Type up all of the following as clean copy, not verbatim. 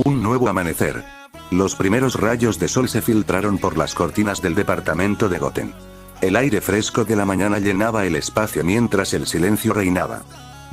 Un nuevo amanecer. Los primeros rayos de sol se filtraron por las cortinas del departamento de Goten. El aire fresco de la mañana llenaba el espacio mientras el silencio reinaba.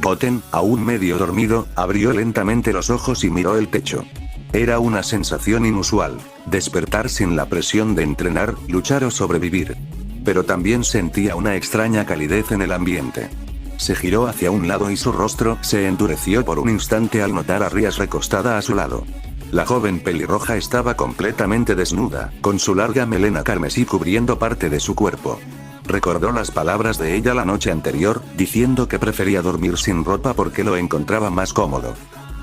Goten, aún medio dormido, abrió lentamente los ojos y miró el techo. Era una sensación inusual, despertar sin la presión de entrenar, luchar o sobrevivir. Pero también sentía una extraña calidez en el ambiente. Se giró hacia un lado y su rostro se endureció por un instante al notar a Rias recostada a su lado. La joven pelirroja estaba completamente desnuda, con su larga melena carmesí cubriendo parte de su cuerpo. Recordó las palabras de ella la noche anterior, diciendo que prefería dormir sin ropa porque lo encontraba más cómodo.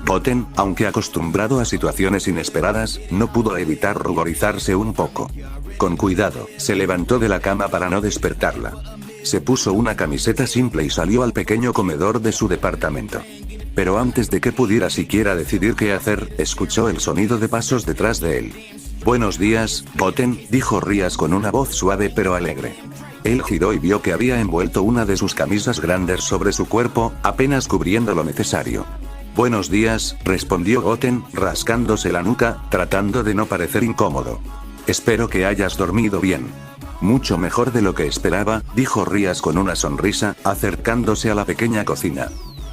Goten, aunque acostumbrado a situaciones inesperadas, no pudo evitar ruborizarse un poco. Con cuidado, se levantó de la cama para no despertarla. Se puso una camiseta simple y salió al pequeño comedor de su departamento. Pero antes de que pudiera siquiera decidir qué hacer, escuchó el sonido de pasos detrás de él. «Buenos días, Goten», dijo Rias con una voz suave pero alegre. Él giró y vio que había envuelto una de sus camisas grandes sobre su cuerpo, apenas cubriendo lo necesario. «Buenos días», respondió Goten, rascándose la nuca, tratando de no parecer incómodo. «Espero que hayas dormido bien». «Mucho mejor de lo que esperaba», dijo Rias con una sonrisa, acercándose a la pequeña cocina.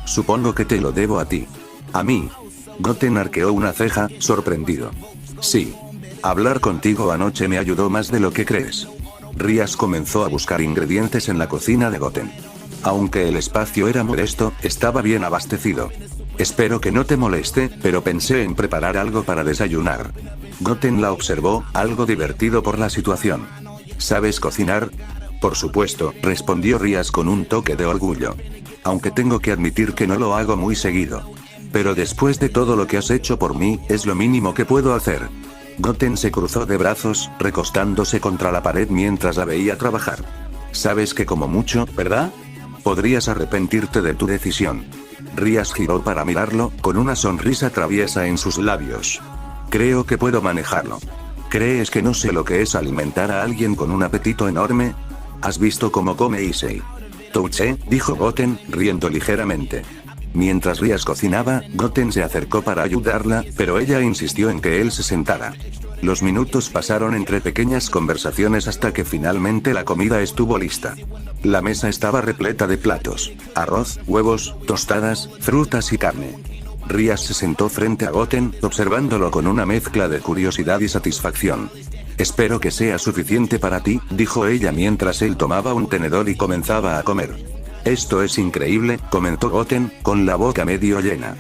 «Supongo que te lo debo a ti». «¿A mí?» Goten arqueó una ceja, sorprendido. «Sí. Hablar contigo anoche me ayudó más de lo que crees». Rias comenzó a buscar ingredientes en la cocina de Goten. Aunque el espacio era modesto, estaba bien abastecido. «Espero que no te moleste, pero pensé en preparar algo para desayunar». Goten la observó, algo divertido por la situación. «¿Sabes cocinar?» «Por supuesto», respondió Rias con un toque de orgullo. «Aunque tengo que admitir que no lo hago muy seguido. Pero después de todo lo que has hecho por mí, es lo mínimo que puedo hacer». Goten se cruzó de brazos, recostándose contra la pared mientras la veía trabajar. «Sabes que como mucho, ¿verdad? Podrías arrepentirte de tu decisión». Rias giró para mirarlo, con una sonrisa traviesa en sus labios. «Creo que puedo manejarlo». «¿Crees que no sé lo que es alimentar a alguien con un apetito enorme? ¿Has visto cómo come Issei?» «Touché», dijo Goten, riendo ligeramente. Mientras Rias cocinaba, Goten se acercó para ayudarla, pero ella insistió en que él se sentara. Los minutos pasaron entre pequeñas conversaciones hasta que finalmente la comida estuvo lista. La mesa estaba repleta de platos: arroz, huevos, tostadas, frutas y carne. Rias se sentó frente a Goten, observándolo con una mezcla de curiosidad y satisfacción. «Espero que sea suficiente para ti», dijo ella mientras él tomaba un tenedor y comenzaba a comer. «Esto es increíble», comentó Goten, con la boca medio llena.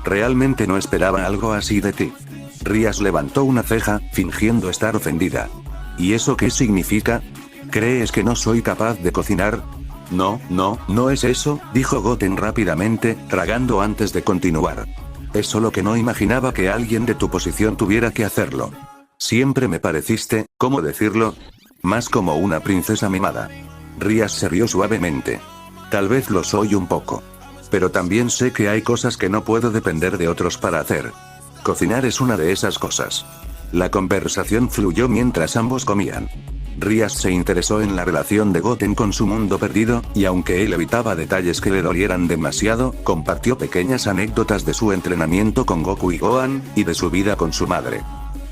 «Realmente no esperaba algo así de ti». Rias levantó una ceja, fingiendo estar ofendida. «¿Y eso qué significa? ¿Crees que no soy capaz de cocinar?» No es eso», dijo Goten rápidamente, tragando antes de continuar. «Es solo que no imaginaba que alguien de tu posición tuviera que hacerlo. Siempre me pareciste, ¿cómo decirlo? Más como una princesa mimada». Rias se rió suavemente. «Tal vez lo soy un poco. Pero también sé que hay cosas que no puedo depender de otros para hacer. Cocinar es una de esas cosas». La conversación fluyó mientras ambos comían. Rias se interesó en la relación de Goten con su mundo perdido, y aunque él evitaba detalles que le dolieran demasiado, compartió pequeñas anécdotas de su entrenamiento con Goku y Gohan, y de su vida con su madre.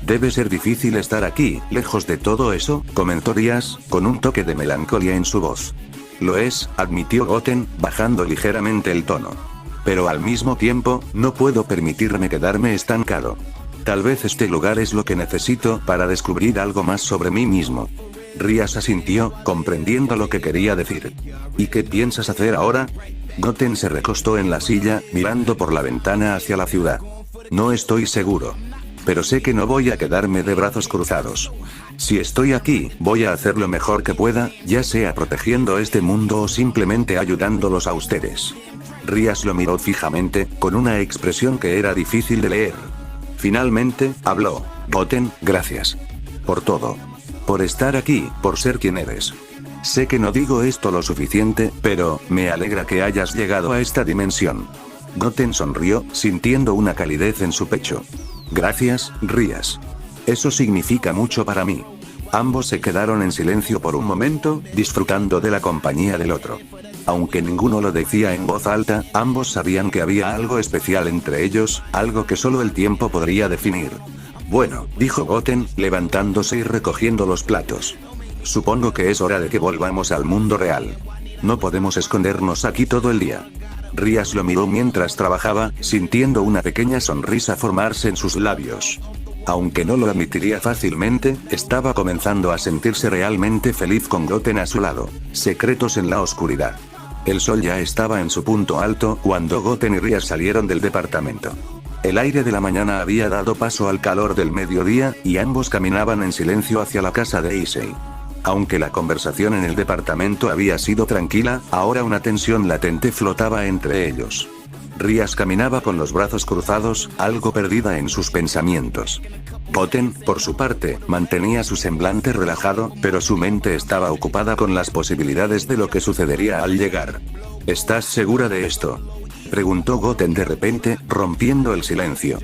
«Debe ser difícil estar aquí, lejos de todo eso», comentó Rias, con un toque de melancolía en su voz. «Lo es», admitió Goten, bajando ligeramente el tono. «Pero al mismo tiempo, no puedo permitirme quedarme estancado. Tal vez este lugar es lo que necesito para descubrir algo más sobre mí mismo». Rias asintió, comprendiendo lo que quería decir. «¿Y qué piensas hacer ahora?» Goten se recostó en la silla, mirando por la ventana hacia la ciudad. «No estoy seguro. Pero sé que no voy a quedarme de brazos cruzados. Si estoy aquí, voy a hacer lo mejor que pueda, ya sea protegiendo este mundo o simplemente ayudándolos a ustedes». Rias lo miró fijamente, con una expresión que era difícil de leer. Finalmente, habló. «Goten, gracias. Por todo. Por estar aquí, por ser quien eres. Sé que no digo esto lo suficiente, pero, me alegra que hayas llegado a esta dimensión». Goten sonrió, sintiendo una calidez en su pecho. «Gracias, Rias. Eso significa mucho para mí». Ambos se quedaron en silencio por un momento, disfrutando de la compañía del otro. Aunque ninguno lo decía en voz alta, ambos sabían que había algo especial entre ellos, algo que solo el tiempo podría definir. Bueno, dijo Goten, levantándose y recogiendo los platos. Supongo que es hora de que volvamos al mundo real. No podemos escondernos aquí todo el día. Rías lo miró mientras trabajaba, sintiendo una pequeña sonrisa formarse en sus labios. Aunque no lo admitiría fácilmente, estaba comenzando a sentirse realmente feliz con Goten a su lado. Secretos en la oscuridad. El sol ya estaba en su punto alto cuando Goten y Rías salieron del departamento. El aire de la mañana había dado paso al calor del mediodía, y ambos caminaban en silencio hacia la casa de Issei. Aunque la conversación en el departamento había sido tranquila, ahora una tensión latente flotaba entre ellos. Rías caminaba con los brazos cruzados, algo perdida en sus pensamientos. Goten, por su parte, mantenía su semblante relajado, pero su mente estaba ocupada con las posibilidades de lo que sucedería al llegar. ¿Estás segura de esto?, preguntó Goten de repente, rompiendo el silencio.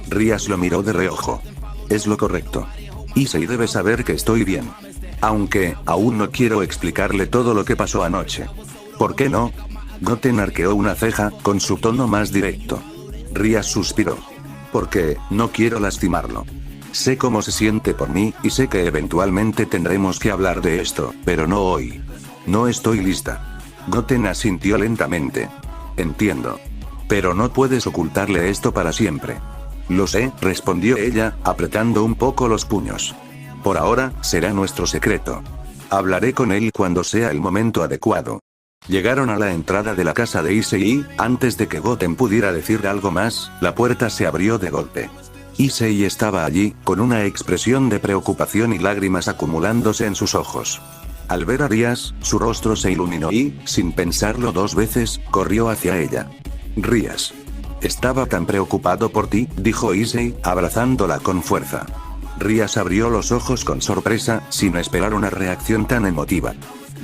Rías lo miró de reojo. Es lo correcto. Issei debe saber que estoy bien. Aunque, aún no quiero explicarle todo lo que pasó anoche. ¿Por qué no? Goten arqueó una ceja, con su tono más directo. Rías suspiró. Porque, no quiero lastimarlo. Sé cómo se siente por mí, y sé que eventualmente tendremos que hablar de esto, pero no hoy. No estoy lista. Goten asintió lentamente. Entiendo. Pero no puedes ocultarle esto para siempre. Lo sé, respondió ella, apretando un poco los puños. Por ahora, será nuestro secreto. Hablaré con él cuando sea el momento adecuado. Llegaron a la entrada de la casa de Issei y, antes de que Goten pudiera decir algo más, la puerta se abrió de golpe. Issei estaba allí, con una expresión de preocupación y lágrimas acumulándose en sus ojos. Al ver a Rías, su rostro se iluminó y, sin pensarlo dos veces, corrió hacia ella. Rías. Estaba tan preocupado por ti, dijo Issei, abrazándola con fuerza. Rías abrió los ojos con sorpresa, sin esperar una reacción tan emotiva.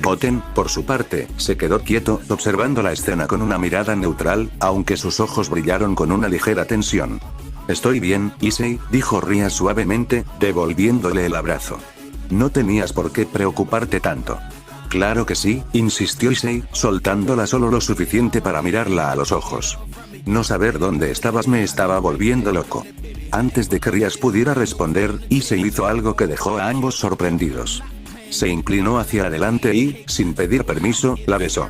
Goten, por su parte, se quedó quieto, observando la escena con una mirada neutral, aunque sus ojos brillaron con una ligera tensión. Estoy bien, Issei, dijo Rías suavemente, devolviéndole el abrazo. No tenías por qué preocuparte tanto. Claro que sí, insistió Issei, soltándola solo lo suficiente para mirarla a los ojos. No saber dónde estabas me estaba volviendo loco. Antes de que Rías pudiera responder, Issei hizo algo que dejó a ambos sorprendidos. Se inclinó hacia adelante y, sin pedir permiso, la besó.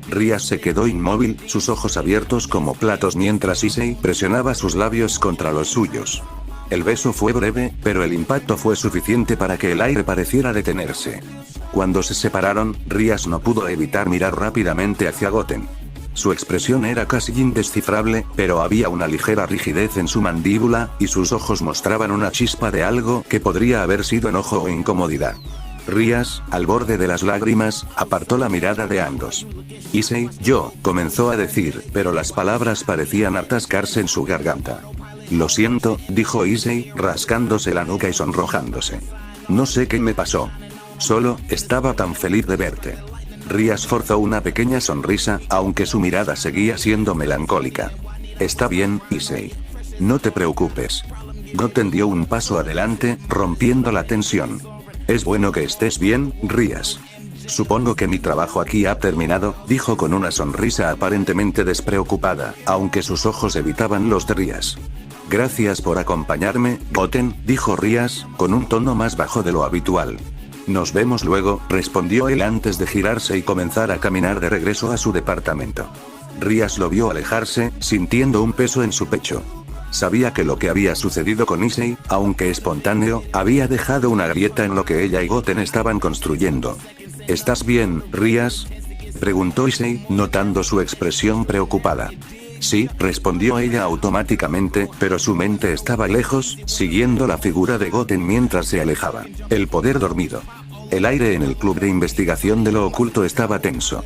Rías se quedó inmóvil, sus ojos abiertos como platos mientras Issei presionaba sus labios contra los suyos. El beso fue breve, pero el impacto fue suficiente para que el aire pareciera detenerse. Cuando se separaron, Rías no pudo evitar mirar rápidamente hacia Goten. Su expresión era casi indescifrable, pero había una ligera rigidez en su mandíbula, y sus ojos mostraban una chispa de algo que podría haber sido enojo o incomodidad. Rías, al borde de las lágrimas, apartó la mirada de ambos. Issei, comenzó a decir, pero las palabras parecían atascarse en su garganta. Lo siento, dijo Issei, rascándose la nuca y sonrojándose. No sé qué me pasó. Solo, estaba tan feliz de verte. Rías forzó una pequeña sonrisa, aunque su mirada seguía siendo melancólica. Está bien, Issei. No te preocupes. Goten dio un paso adelante, rompiendo la tensión. Es bueno que estés bien, Rías. Supongo que mi trabajo aquí ha terminado, dijo con una sonrisa aparentemente despreocupada, aunque sus ojos evitaban los de Rías. Gracias por acompañarme, Goten, dijo Rías, con un tono más bajo de lo habitual. Nos vemos luego, respondió él antes de girarse y comenzar a caminar de regreso a su departamento. Rías lo vio alejarse, sintiendo un peso en su pecho. Sabía que lo que había sucedido con Issei, aunque espontáneo, había dejado una grieta en lo que ella y Goten estaban construyendo. ¿Estás bien, Rías?, preguntó Issei, notando su expresión preocupada. Sí, respondió ella automáticamente, pero su mente estaba lejos, siguiendo la figura de Goten mientras se alejaba. El poder dormido. El aire en el club de investigación de lo oculto estaba tenso.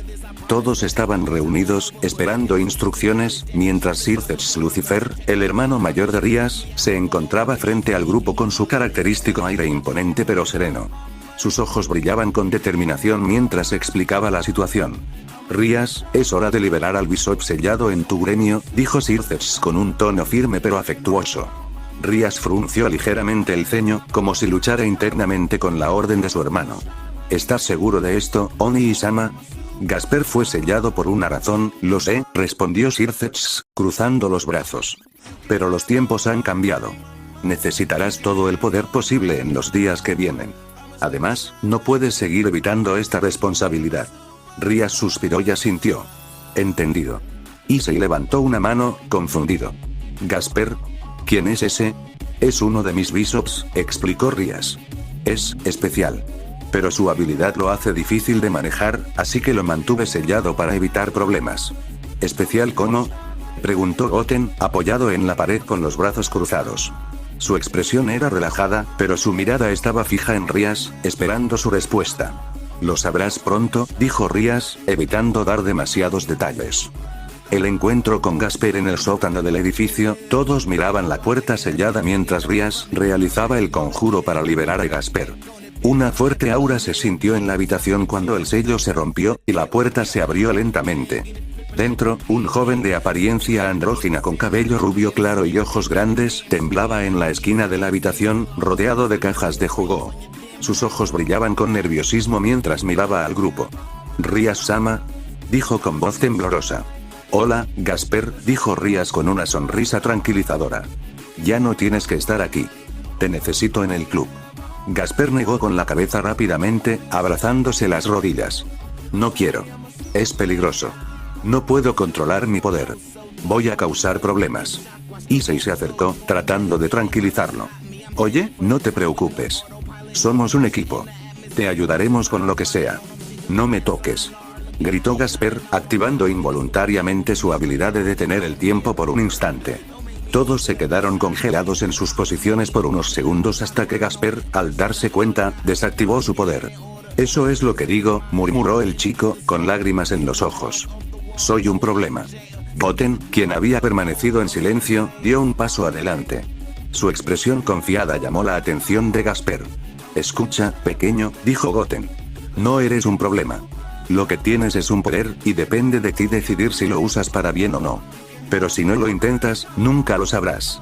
Todos estaban reunidos, esperando instrucciones, mientras Sircex Lucifer, el hermano mayor de Rías, se encontraba frente al grupo con su característico aire imponente pero sereno. Sus ojos brillaban con determinación mientras explicaba la situación. Rías, es hora de liberar al Bishop sellado en tu gremio, dijo Sircex con un tono firme pero afectuoso. Rías frunció ligeramente el ceño, como si luchara internamente con la orden de su hermano. ¿Estás seguro de esto, Oni-sama? Gasper fue sellado por una razón, lo sé, respondió Sir Zex, cruzando los brazos. Pero los tiempos han cambiado. Necesitarás todo el poder posible en los días que vienen. Además, no puedes seguir evitando esta responsabilidad. Rías suspiró y asintió. Entendido. Issei levantó una mano, confundido. Gasper. ¿Quién es ese? Es uno de mis bishops, explicó Rías. Es especial. Pero su habilidad lo hace difícil de manejar, así que lo mantuve sellado para evitar problemas. ¿Especial cómo? Preguntó Goten, apoyado en la pared con los brazos cruzados. Su expresión era relajada, pero su mirada estaba fija en Rías, esperando su respuesta. Lo sabrás pronto, dijo Rías, evitando dar demasiados detalles. El encuentro con Gasper en el sótano del edificio, todos miraban la puerta sellada mientras Rías realizaba el conjuro para liberar a Gasper. Una fuerte aura se sintió en la habitación cuando el sello se rompió, y la puerta se abrió lentamente. Dentro, un joven de apariencia andrógina con cabello rubio claro y ojos grandes temblaba en la esquina de la habitación, rodeado de cajas de jugo. Sus ojos brillaban con nerviosismo mientras miraba al grupo. Rías-sama, dijo con voz temblorosa. Hola, Gasper, dijo Rías con una sonrisa tranquilizadora. Ya no tienes que estar aquí. Te necesito en el club. Gasper negó con la cabeza rápidamente, abrazándose las rodillas. No quiero. Es peligroso. No puedo controlar mi poder. Voy a causar problemas. Issei se acercó, tratando de tranquilizarlo. Oye, no te preocupes. Somos un equipo. Te ayudaremos con lo que sea. No me toques. Gritó Gasper, activando involuntariamente su habilidad de detener el tiempo por un instante. Todos se quedaron congelados en sus posiciones por unos segundos hasta que Gasper, al darse cuenta, desactivó su poder. Eso es lo que digo, murmuró el chico, con lágrimas en los ojos. Soy un problema. Goten, quien había permanecido en silencio, dio un paso adelante. Su expresión confiada llamó la atención de Gasper. Escucha, pequeño, dijo Goten. No eres un problema. Lo que tienes es un poder, y depende de ti decidir si lo usas para bien o no. Pero si no lo intentas, nunca lo sabrás.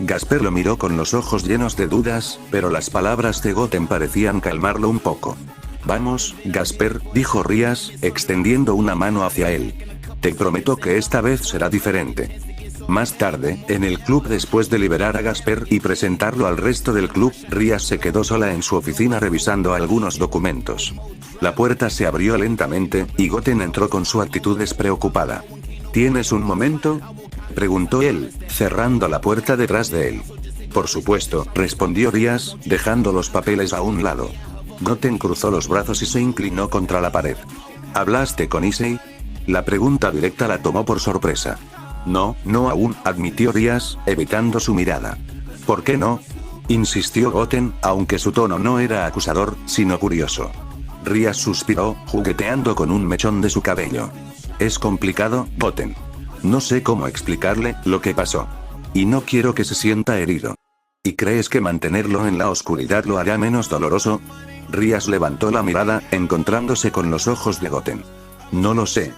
Gasper lo miró con los ojos llenos de dudas, pero las palabras de Goten parecían calmarlo un poco. Vamos, Gasper, dijo Rías, extendiendo una mano hacia él. Te prometo que esta vez será diferente. Más tarde, en el club después de liberar a Gasper y presentarlo al resto del club, Rías se quedó sola en su oficina revisando algunos documentos. La puerta se abrió lentamente, y Goten entró con su actitud despreocupada. ¿Tienes un momento?, preguntó él, cerrando la puerta detrás de él. Por supuesto, respondió Rías, dejando los papeles a un lado. Goten cruzó los brazos y se inclinó contra la pared. ¿Hablaste con Issei? La pregunta directa la tomó por sorpresa. No, no aún, admitió Rías, evitando su mirada. ¿Por qué no?, insistió Goten, aunque su tono no era acusador, sino curioso. Rías suspiró, jugueteando con un mechón de su cabello. Es complicado, Goten. No sé cómo explicarle lo que pasó. Y no quiero que se sienta herido. ¿Y crees que mantenerlo en la oscuridad lo hará menos doloroso? Rías levantó la mirada, encontrándose con los ojos de Goten. No lo sé.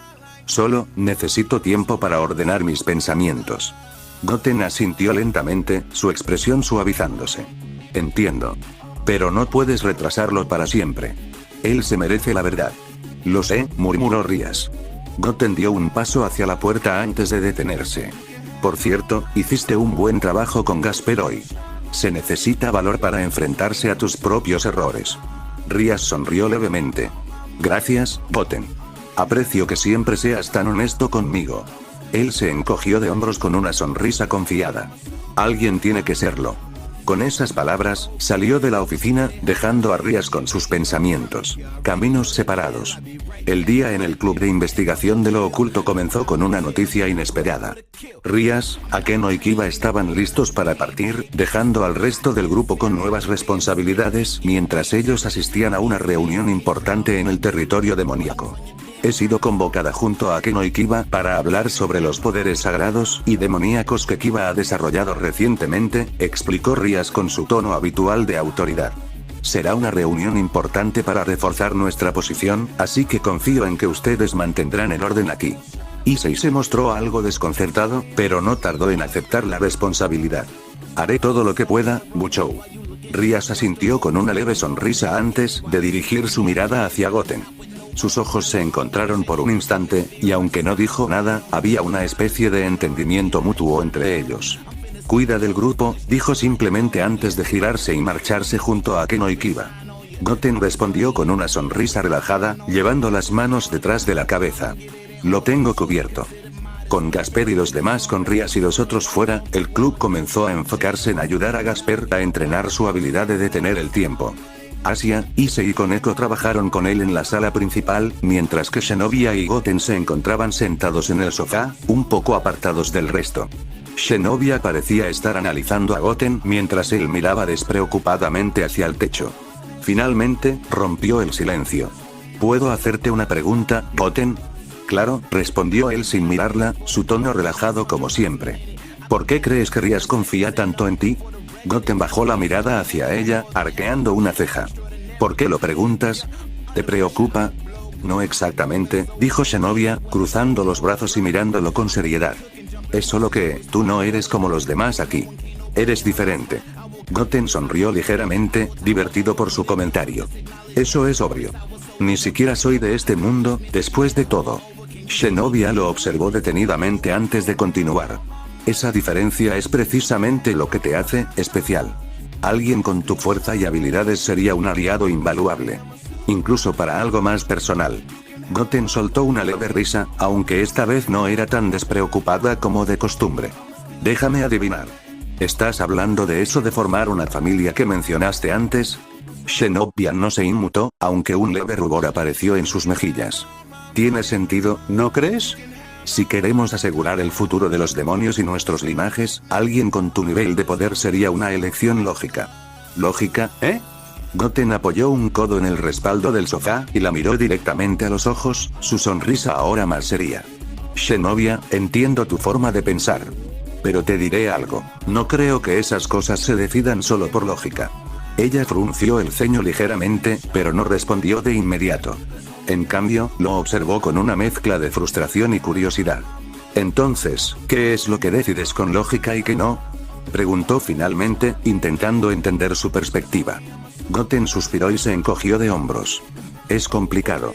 Solo, necesito tiempo para ordenar mis pensamientos. Goten asintió lentamente, su expresión suavizándose. Entiendo. Pero no puedes retrasarlo para siempre. Él se merece la verdad. Lo sé, murmuró Rías. Goten dio un paso hacia la puerta antes de detenerse. Por cierto, hiciste un buen trabajo con Gasper hoy. Se necesita valor para enfrentarse a tus propios errores. Rías sonrió levemente. Gracias, Goten. Aprecio que siempre seas tan honesto conmigo. Él se encogió de hombros con una sonrisa confiada. Alguien tiene que serlo. Con esas palabras, salió de la oficina, dejando a Rías con sus pensamientos. Caminos separados. El día en el club de investigación de lo oculto comenzó con una noticia inesperada. Rías, Akeno y Kiba estaban listos para partir, dejando al resto del grupo con nuevas responsabilidades, mientras ellos asistían a una reunión importante en el territorio demoníaco. He sido convocada junto a Akeno y Kiba para hablar sobre los poderes sagrados y demoníacos que Kiba ha desarrollado recientemente, explicó Rías con su tono habitual de autoridad. Será una reunión importante para reforzar nuestra posición, así que confío en que ustedes mantendrán el orden aquí. Issei se mostró algo desconcertado, pero no tardó en aceptar la responsabilidad. Haré todo lo que pueda, Buchou. Rías asintió con una leve sonrisa antes de dirigir su mirada hacia Goten. Sus ojos se encontraron por un instante, y aunque no dijo nada, había una especie de entendimiento mutuo entre ellos. Cuida del grupo, dijo simplemente antes de girarse y marcharse junto a Keno y Kiba. Goten respondió con una sonrisa relajada, llevando las manos detrás de la cabeza. Lo tengo cubierto. Con Gasper y los demás con Rias y los otros fuera, el club comenzó a enfocarse en ayudar a Gasper a entrenar su habilidad de detener el tiempo. Asia, Issei y Koneko trabajaron con él en la sala principal, mientras que Shinobi y Goten se encontraban sentados en el sofá, un poco apartados del resto. Shinobi parecía estar analizando a Goten mientras él miraba despreocupadamente hacia el techo. Finalmente, rompió el silencio. ¿Puedo hacerte una pregunta, Goten? Claro, respondió él sin mirarla, su tono relajado como siempre. ¿Por qué crees que Rias confía tanto en ti? Goten bajó la mirada hacia ella, arqueando una ceja. ¿Por qué lo preguntas? ¿Te preocupa? No exactamente, dijo Shinobi, cruzando los brazos y mirándolo con seriedad. Es solo que, tú no eres como los demás aquí. Eres diferente. Goten sonrió ligeramente, divertido por su comentario. Eso es obvio. Ni siquiera soy de este mundo, después de todo. Shinobi lo observó detenidamente antes de continuar. Esa diferencia es precisamente lo que te hace especial. Alguien con tu fuerza y habilidades sería un aliado invaluable. Incluso para algo más personal. Goten soltó una leve risa, aunque esta vez no era tan despreocupada como de costumbre. Déjame adivinar. ¿Estás hablando de eso de formar una familia que mencionaste antes? Shinobi no se inmutó, aunque un leve rubor apareció en sus mejillas. Tiene sentido, ¿no crees? Si queremos asegurar el futuro de los demonios y nuestros linajes, alguien con tu nivel de poder sería una elección lógica. ¿Lógica, eh? Goten apoyó un codo en el respaldo del sofá, y la miró directamente a los ojos, su sonrisa ahora más seria. Shinobi, entiendo tu forma de pensar. Pero te diré algo, no creo que esas cosas se decidan solo por lógica. Ella frunció el ceño ligeramente, pero no respondió de inmediato. En cambio, lo observó con una mezcla de frustración y curiosidad. Entonces, ¿qué es lo que decides con lógica y qué no? Preguntó finalmente, intentando entender su perspectiva. Goten suspiró y se encogió de hombros. Es complicado.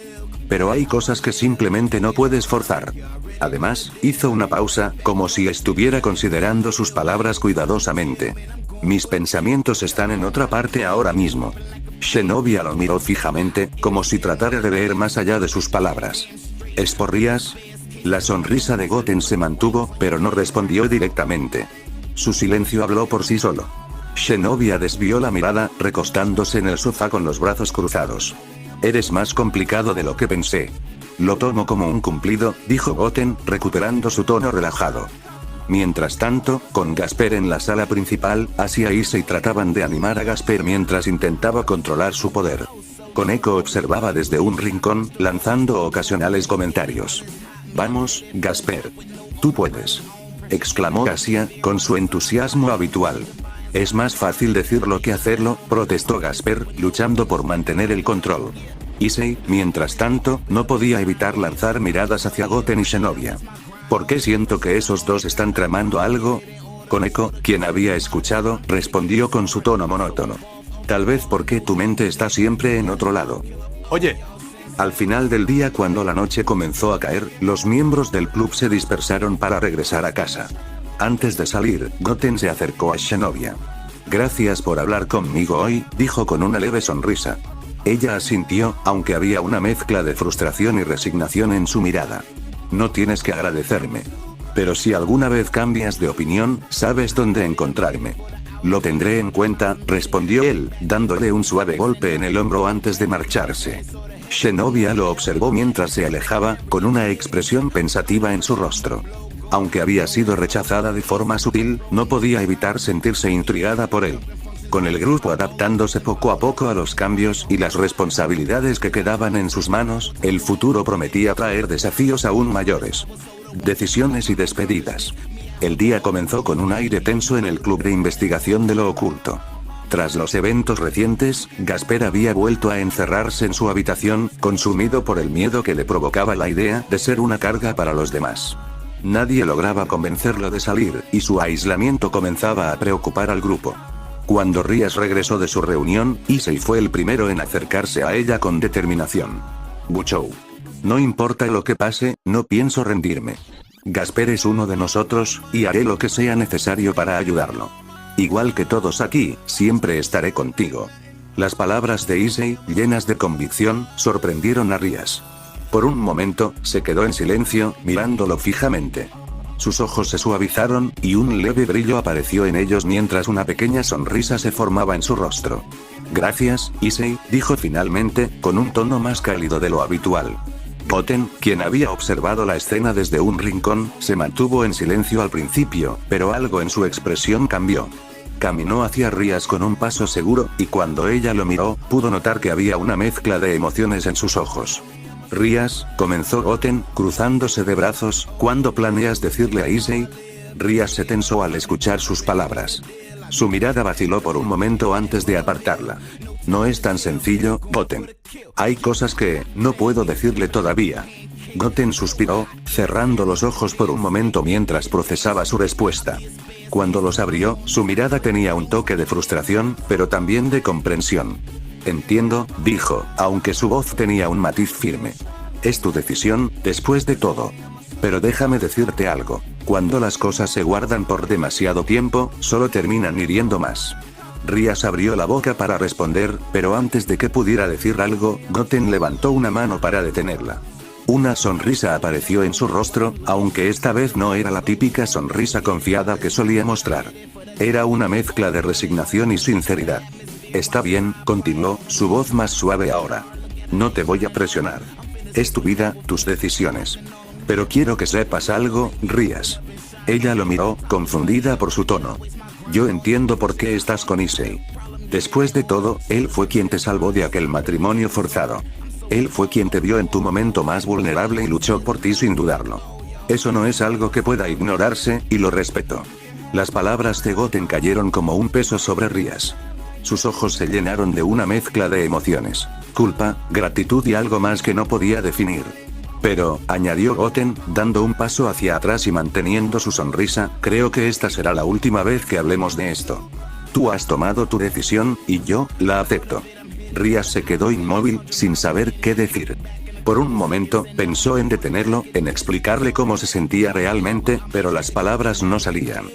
Pero hay cosas que simplemente no puedes forzar. Además, hizo una pausa, como si estuviera considerando sus palabras cuidadosamente. Mis pensamientos están en otra parte ahora mismo. Shinobi lo miró fijamente, como si tratara de leer más allá de sus palabras. ¿Es por Rias? La sonrisa de Goten se mantuvo, pero no respondió directamente. Su silencio habló por sí solo. Shinobi desvió la mirada, recostándose en el sofá con los brazos cruzados. Eres más complicado de lo que pensé. Lo tomo como un cumplido, dijo Goten, recuperando su tono relajado. Mientras tanto, con Gasper en la sala principal, Asia y Issei trataban de animar a Gasper mientras intentaba controlar su poder. Koneko observaba desde un rincón, lanzando ocasionales comentarios. Vamos, Gasper. Tú puedes. Exclamó Asia, con su entusiasmo habitual. Es más fácil decirlo que hacerlo, protestó Gasper, luchando por mantener el control. Issei, mientras tanto, no podía evitar lanzar miradas hacia Goten y Shinobi. ¿Por qué siento que esos dos están tramando algo? Koneko, quien había escuchado, respondió con su tono monótono. Tal vez porque tu mente está siempre en otro lado. Oye. Al final del día, cuando la noche comenzó a caer, los miembros del club se dispersaron para regresar a casa. Antes de salir, Goten se acercó a Shinobi. Gracias por hablar conmigo hoy, dijo con una leve sonrisa. Ella asintió, aunque había una mezcla de frustración y resignación en su mirada. No tienes que agradecerme. Pero si alguna vez cambias de opinión, sabes dónde encontrarme. Lo tendré en cuenta, respondió él, dándole un suave golpe en el hombro antes de marcharse. Shinobi lo observó mientras se alejaba, con una expresión pensativa en su rostro. Aunque había sido rechazada de forma sutil, no podía evitar sentirse intrigada por él. Con el grupo adaptándose poco a poco a los cambios y las responsabilidades que quedaban en sus manos, el futuro prometía traer desafíos aún mayores. Decisiones y despedidas. El día comenzó con un aire tenso en el club de investigación de lo oculto. Tras los eventos recientes, Gasper había vuelto a encerrarse en su habitación, consumido por el miedo que le provocaba la idea de ser una carga para los demás. Nadie lograba convencerlo de salir, y su aislamiento comenzaba a preocupar al grupo. Cuando Rias regresó de su reunión, Issei fue el primero en acercarse a ella con determinación. Buchou. No importa lo que pase, no pienso rendirme. Gasper es uno de nosotros, y haré lo que sea necesario para ayudarlo. Igual que todos aquí, siempre estaré contigo. Las palabras de Issei, llenas de convicción, sorprendieron a Rías. Por un momento, se quedó en silencio, mirándolo fijamente. Sus ojos se suavizaron, y un leve brillo apareció en ellos mientras una pequeña sonrisa se formaba en su rostro. Gracias, Issei, dijo finalmente, con un tono más cálido de lo habitual. Goten, quien había observado la escena desde un rincón, se mantuvo en silencio al principio, pero algo en su expresión cambió. Caminó hacia Rías con un paso seguro, y cuando ella lo miró, pudo notar que había una mezcla de emociones en sus ojos. Rías, comenzó Goten, cruzándose de brazos, ¿cuándo planeas decirle a Issei? Rías se tensó al escuchar sus palabras. Su mirada vaciló por un momento antes de apartarla. No es tan sencillo, Goten. Hay cosas que, no puedo decirle todavía. Goten suspiró, cerrando los ojos por un momento mientras procesaba su respuesta. Cuando los abrió, su mirada tenía un toque de frustración, pero también de comprensión. Entiendo, dijo, aunque su voz tenía un matiz firme. Es tu decisión, después de todo. Pero déjame decirte algo. Cuando las cosas se guardan por demasiado tiempo, solo terminan hiriendo más. Rías abrió la boca para responder, pero antes de que pudiera decir algo, Goten levantó una mano para detenerla. Una sonrisa apareció en su rostro, aunque esta vez no era la típica sonrisa confiada que solía mostrar. Era una mezcla de resignación y sinceridad. Está bien, continuó, su voz más suave ahora. No te voy a presionar. Es tu vida, tus decisiones. Pero quiero que sepas algo, Rías. Ella lo miró, confundida por su tono. Yo entiendo por qué estás con Issei. Después de todo, él fue quien te salvó de aquel matrimonio forzado. Él fue quien te vio en tu momento más vulnerable y luchó por ti sin dudarlo. Eso no es algo que pueda ignorarse, y lo respeto. Las palabras de Goten cayeron como un peso sobre Rías. Sus ojos se llenaron de una mezcla de emociones. Culpa, gratitud y algo más que no podía definir. Pero, añadió Goten, dando un paso hacia atrás y manteniendo su sonrisa, creo que esta será la última vez que hablemos de esto. Tú has tomado tu decisión, y yo, la acepto. Rías se quedó inmóvil, sin saber qué decir. Por un momento, pensó en detenerlo, en explicarle cómo se sentía realmente, pero las palabras no salían.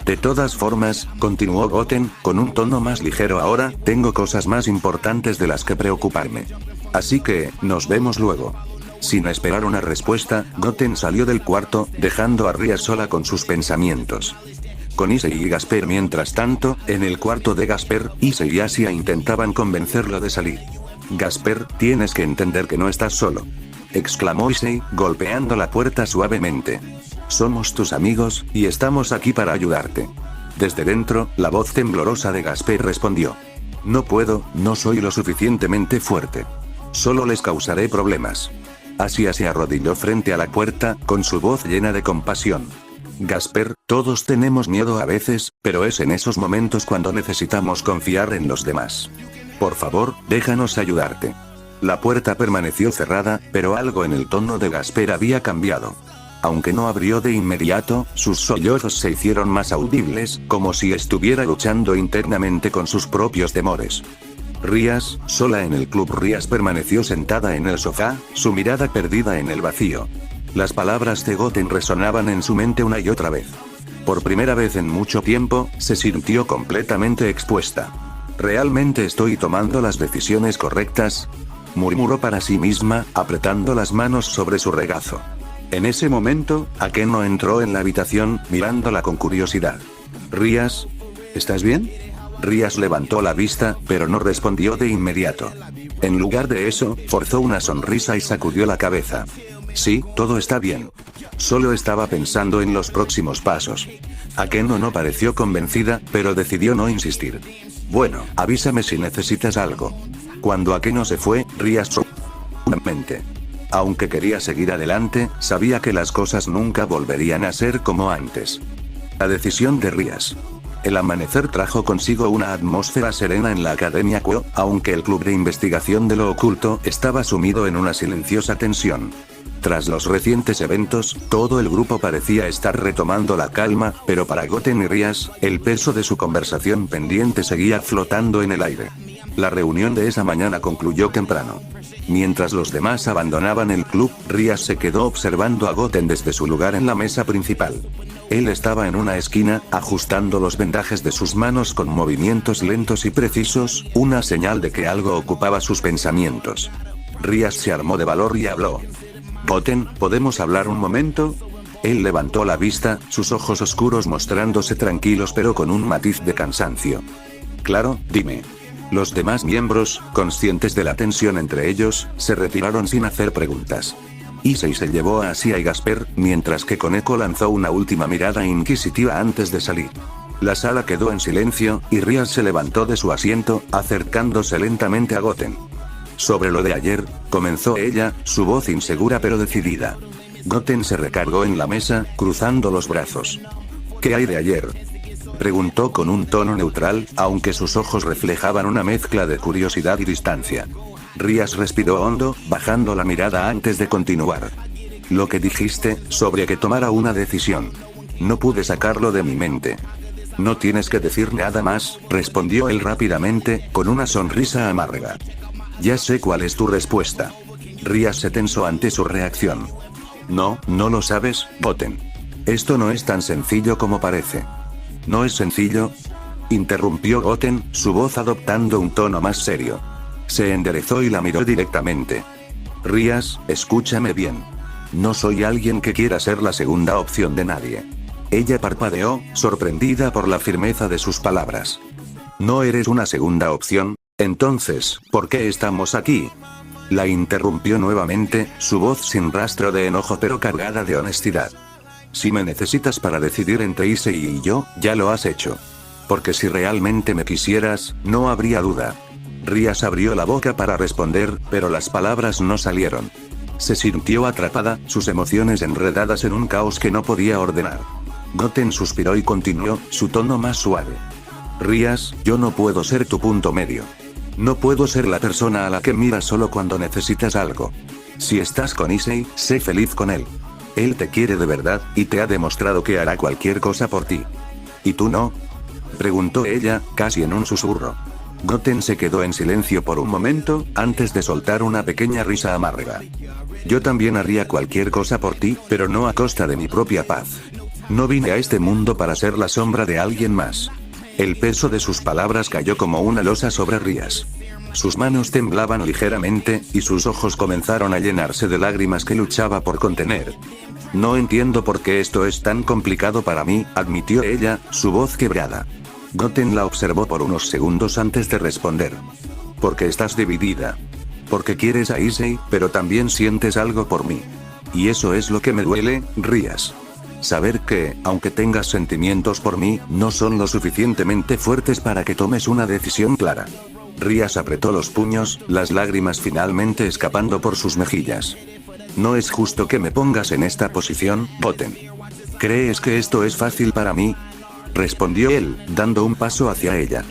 De todas formas, continuó Goten, con un tono más ligero ahora, tengo cosas más importantes de las que preocuparme. Así que, nos vemos luego. Sin esperar una respuesta, Goten salió del cuarto, dejando a Rías sola con sus pensamientos. Con Issei y Gasper mientras tanto, en el cuarto de Gasper, Issei y Asia intentaban convencerlo de salir. Gasper, tienes que entender que no estás solo. Exclamó Issei, golpeando la puerta suavemente. Somos tus amigos, y estamos aquí para ayudarte. Desde dentro, la voz temblorosa de Gasper respondió. No puedo, no soy lo suficientemente fuerte. Solo les causaré problemas. Asia se arrodilló frente a la puerta, con su voz llena de compasión. Gasper, todos tenemos miedo a veces, pero es en esos momentos cuando necesitamos confiar en los demás. Por favor, déjanos ayudarte. La puerta permaneció cerrada, pero algo en el tono de Gasper había cambiado. Aunque no abrió de inmediato, sus sollozos se hicieron más audibles, como si estuviera luchando internamente con sus propios temores. Rías, sola en el club Rías permaneció sentada en el sofá, su mirada perdida en el vacío. Las palabras de Goten resonaban en su mente una y otra vez. Por primera vez en mucho tiempo, se sintió completamente expuesta. ¿Realmente estoy tomando las decisiones correctas?, murmuró para sí misma, apretando las manos sobre su regazo. En ese momento, Akeno entró en la habitación, mirándola con curiosidad. Rías, ¿estás bien? Rías levantó la vista, pero no respondió de inmediato. En lugar de eso, forzó una sonrisa y sacudió la cabeza. Sí, todo está bien. Solo estaba pensando en los próximos pasos. Akeno no pareció convencida, pero decidió no insistir. Bueno, avísame si necesitas algo. Cuando Akeno se fue, Rías mente. Aunque quería seguir adelante, sabía que las cosas nunca volverían a ser como antes. La decisión de Rías. El amanecer trajo consigo una atmósfera serena en la Academia Kuo, aunque el club de investigación de lo oculto estaba sumido en una silenciosa tensión. Tras los recientes eventos, todo el grupo parecía estar retomando la calma, pero para Goten y Rías, el peso de su conversación pendiente seguía flotando en el aire. La reunión de esa mañana concluyó temprano. Mientras los demás abandonaban el club, Rías se quedó observando a Goten desde su lugar en la mesa principal. Él estaba en una esquina, ajustando los vendajes de sus manos con movimientos lentos y precisos, una señal de que algo ocupaba sus pensamientos. Rías se armó de valor y habló. «Goten, ¿podemos hablar un momento?» Él levantó la vista, sus ojos oscuros mostrándose tranquilos pero con un matiz de cansancio. «Claro, dime». Los demás miembros, conscientes de la tensión entre ellos, se retiraron sin hacer preguntas. Issei se llevó a Asia y Gasper, mientras que Koneko lanzó una última mirada inquisitiva antes de salir. La sala quedó en silencio, y Rías se levantó de su asiento, acercándose lentamente a Goten. «Sobre lo de ayer», comenzó ella, su voz insegura pero decidida. Goten se recargó en la mesa, cruzando los brazos. «¿Qué hay de ayer?», preguntó con un tono neutral, aunque sus ojos reflejaban una mezcla de curiosidad y distancia. Rías respiró hondo, bajando la mirada antes de continuar. «Lo que dijiste, sobre que tomara una decisión. No pude sacarlo de mi mente». «No tienes que decir nada más», respondió él rápidamente, con una sonrisa amarga. «Ya sé cuál es tu respuesta». Rías se tensó ante su reacción. «No, no lo sabes, Goten. Esto no es tan sencillo como parece». «¿No es sencillo?», interrumpió Goten, su voz adoptando un tono más serio. Se enderezó y la miró directamente. «Rías, escúchame bien. No soy alguien que quiera ser la segunda opción de nadie». Ella parpadeó, sorprendida por la firmeza de sus palabras. «¿No eres una segunda opción? Entonces, ¿por qué estamos aquí?», la interrumpió nuevamente, su voz sin rastro de enojo pero cargada de honestidad. «Si me necesitas para decidir entre Issei y yo, ya lo has hecho. Porque si realmente me quisieras, no habría duda». Rías abrió la boca para responder, pero las palabras no salieron. Se sintió atrapada, sus emociones enredadas en un caos que no podía ordenar. Goten suspiró y continuó, su tono más suave. «Rías, yo no puedo ser tu punto medio. No puedo ser la persona a la que miras solo cuando necesitas algo. Si estás con Issei, sé feliz con él. Él te quiere de verdad, y te ha demostrado que hará cualquier cosa por ti. ¿Y tú no?», preguntó ella, casi en un susurro. Goten se quedó en silencio por un momento, antes de soltar una pequeña risa amarga. «Yo también haría cualquier cosa por ti, pero no a costa de mi propia paz. No vine a este mundo para ser la sombra de alguien más». El peso de sus palabras cayó como una losa sobre Rías. Sus manos temblaban ligeramente, y sus ojos comenzaron a llenarse de lágrimas que luchaba por contener. «No entiendo por qué esto es tan complicado para mí», admitió ella, su voz quebrada. Goten la observó por unos segundos antes de responder. «Porque estás dividida. Porque quieres a Issei, pero también sientes algo por mí. Y eso es lo que me duele, Rías. Saber que, aunque tengas sentimientos por mí, no son lo suficientemente fuertes para que tomes una decisión clara». Rías apretó los puños, las lágrimas finalmente escapando por sus mejillas. «No es justo que me pongas en esta posición, Goten. ¿Crees que esto es fácil para mí?», respondió él, dando un paso hacia ella.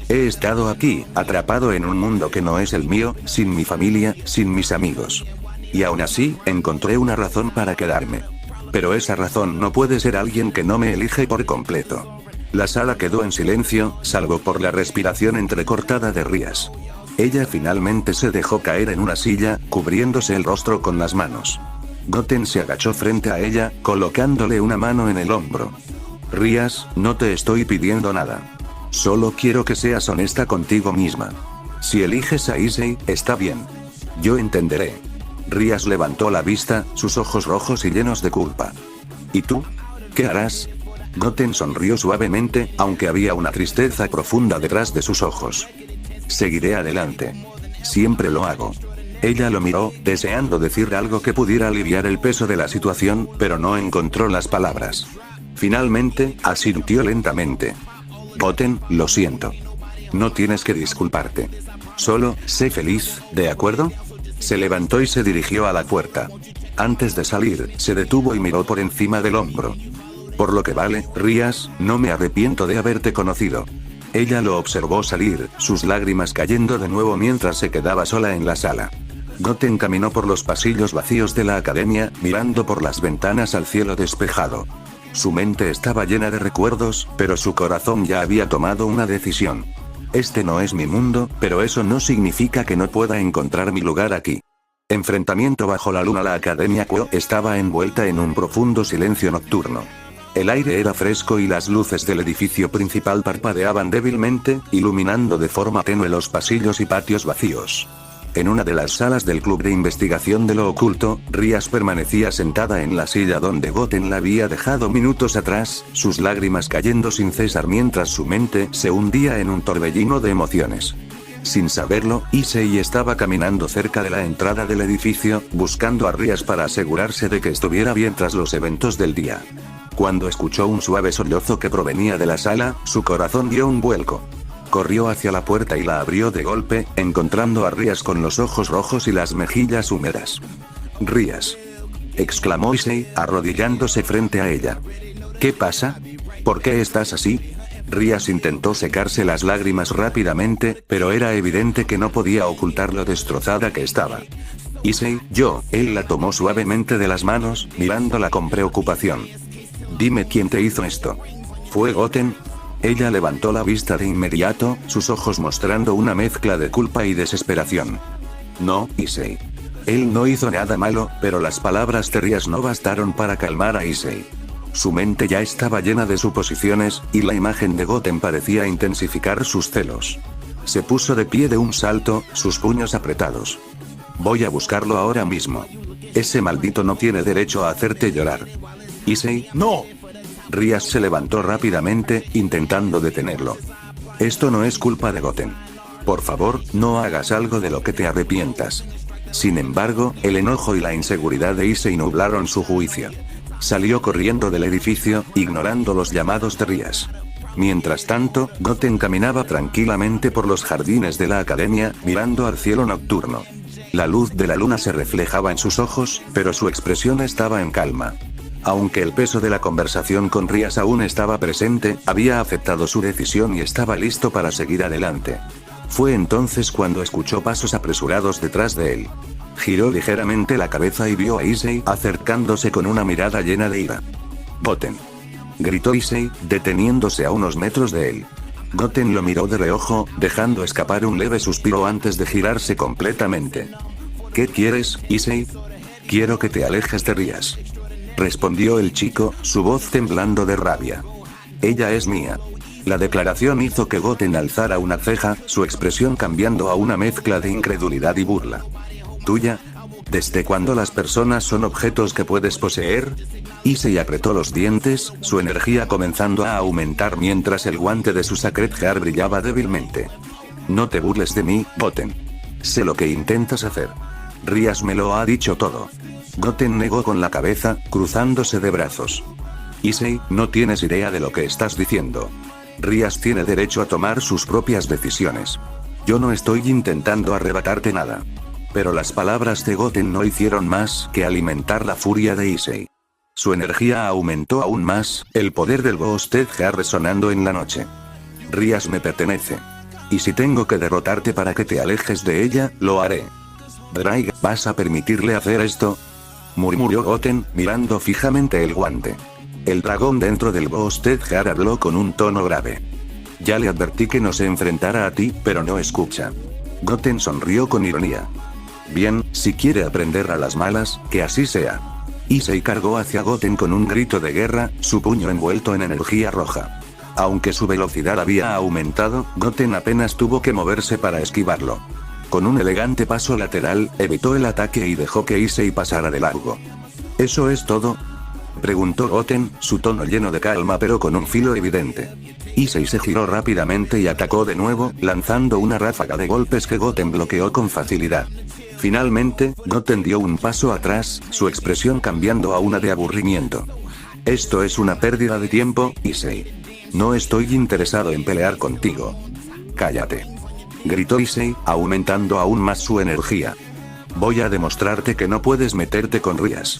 «He estado aquí, atrapado en un mundo que no es el mío, sin mi familia, sin mis amigos. Y aún así, encontré una razón para quedarme. Pero esa razón no puede ser alguien que no me elige por completo». La sala quedó en silencio, salvo por la respiración entrecortada de Rías. Ella finalmente se dejó caer en una silla, cubriéndose el rostro con las manos. Goten se agachó frente a ella, colocándole una mano en el hombro. «Rías, no te estoy pidiendo nada. Solo quiero que seas honesta contigo misma. Si eliges a Issei, está bien. Yo entenderé». Rías levantó la vista, sus ojos rojos y llenos de culpa. «¿Y tú? ¿Qué harás?». Goten sonrió suavemente, aunque había una tristeza profunda detrás de sus ojos. «Seguiré adelante. Siempre lo hago». Ella lo miró, deseando decir algo que pudiera aliviar el peso de la situación, pero no encontró las palabras. Finalmente, asintió lentamente. «Goten, lo siento. No tienes que disculparte. Solo, sé feliz, ¿de acuerdo?». Se levantó y se dirigió a la puerta. Antes de salir, se detuvo y miró por encima del hombro. «Por lo que vale, Rías, no me arrepiento de haberte conocido». Ella lo observó salir, sus lágrimas cayendo de nuevo mientras se quedaba sola en la sala. Goten caminó por los pasillos vacíos de la academia, mirando por las ventanas al cielo despejado. Su mente estaba llena de recuerdos, pero su corazón ya había tomado una decisión. Este no es mi mundo, pero eso no significa que no pueda encontrar mi lugar aquí. Enfrentamiento bajo la luna. La Academia Kuo estaba envuelta en un profundo silencio nocturno. El aire era fresco y las luces del edificio principal parpadeaban débilmente, iluminando de forma tenue los pasillos y patios vacíos. En una de las salas del club de investigación de lo oculto, Rías permanecía sentada en la silla donde Goten la había dejado minutos atrás, sus lágrimas cayendo sin cesar mientras su mente se hundía en un torbellino de emociones. Sin saberlo, Issei estaba caminando cerca de la entrada del edificio, buscando a Rías para asegurarse de que estuviera bien tras los eventos del día. Cuando escuchó un suave sollozo que provenía de la sala, su corazón dio un vuelco. Corrió hacia la puerta y la abrió de golpe, encontrando a Rías con los ojos rojos y las mejillas húmedas. «Rías», exclamó Issei, arrodillándose frente a ella. «¿Qué pasa? ¿Por qué estás así?» Rías intentó secarse las lágrimas rápidamente, pero era evidente que no podía ocultar lo destrozada que estaba. «Issei, él la tomó suavemente de las manos, mirándola con preocupación. «Dime quién te hizo esto. ¿Fue Goten?» Ella levantó la vista de inmediato, sus ojos mostrando una mezcla de culpa y desesperación. «No, Issei. Él no hizo nada malo», pero las palabras de Rías no bastaron para calmar a Issei. Su mente ya estaba llena de suposiciones, y la imagen de Goten parecía intensificar sus celos. Se puso de pie de un salto, sus puños apretados. «Voy a buscarlo ahora mismo. Ese maldito no tiene derecho a hacerte llorar». «Issei, no». Rías se levantó rápidamente, intentando detenerlo. «Esto no es culpa de Goten. Por favor, no hagas algo de lo que te arrepientas». Sin embargo, el enojo y la inseguridad de Issei nublaron su juicio. Salió corriendo del edificio, ignorando los llamados de Rías. Mientras tanto, Goten caminaba tranquilamente por los jardines de la academia, mirando al cielo nocturno. La luz de la luna se reflejaba en sus ojos, pero su expresión estaba en calma. Aunque el peso de la conversación con Rías aún estaba presente, había aceptado su decisión y estaba listo para seguir adelante. Fue entonces cuando escuchó pasos apresurados detrás de él. Giró ligeramente la cabeza y vio a Issei acercándose con una mirada llena de ira. «Goten», gritó Issei, deteniéndose a unos metros de él. Goten lo miró de reojo, dejando escapar un leve suspiro antes de girarse completamente. «¿Qué quieres, Issei?» «Quiero que te alejes de Rías», respondió el chico, su voz temblando de rabia. «Ella es mía». La declaración hizo que Goten alzara una ceja, su expresión cambiando a una mezcla de incredulidad y burla. «¿Tuya? ¿Desde cuándo las personas son objetos que puedes poseer?» Issei apretó los dientes, su energía comenzando a aumentar mientras el guante de su Sacred Heart brillaba débilmente. «No te burles de mí, Goten. Sé lo que intentas hacer. Rías me lo ha dicho todo». Goten negó con la cabeza, cruzándose de brazos. «Issei, no tienes idea de lo que estás diciendo. Rías tiene derecho a tomar sus propias decisiones. Yo no estoy intentando arrebatarte nada». Pero las palabras de Goten no hicieron más que alimentar la furia de Issei. Su energía aumentó aún más, el poder del Ghosted Heart resonando en la noche. «Rías me pertenece. Y si tengo que derrotarte para que te alejes de ella, lo haré». «Drake, ¿vas a permitirle hacer esto?», murmuró Goten, mirando fijamente el guante. El dragón dentro del Ghosted Heart habló con un tono grave. «Ya le advertí que no se enfrentara a ti, pero no escucha». Goten sonrió con ironía. «Bien, si quiere aprender a las malas, que así sea». Issei cargó hacia Goten con un grito de guerra, su puño envuelto en energía roja. Aunque su velocidad había aumentado, Goten apenas tuvo que moverse para esquivarlo. Con un elegante paso lateral, evitó el ataque y dejó que Issei pasara de largo. «¿Eso es todo?», preguntó Goten, su tono lleno de calma pero con un filo evidente. Issei se giró rápidamente y atacó de nuevo, lanzando una ráfaga de golpes que Goten bloqueó con facilidad. Finalmente, Goten dio un paso atrás, su expresión cambiando a una de aburrimiento. «Esto es una pérdida de tiempo, Issei. No estoy interesado en pelear contigo». «Cállate», gritó Issei, aumentando aún más su energía. «Voy a demostrarte que no puedes meterte con Rías».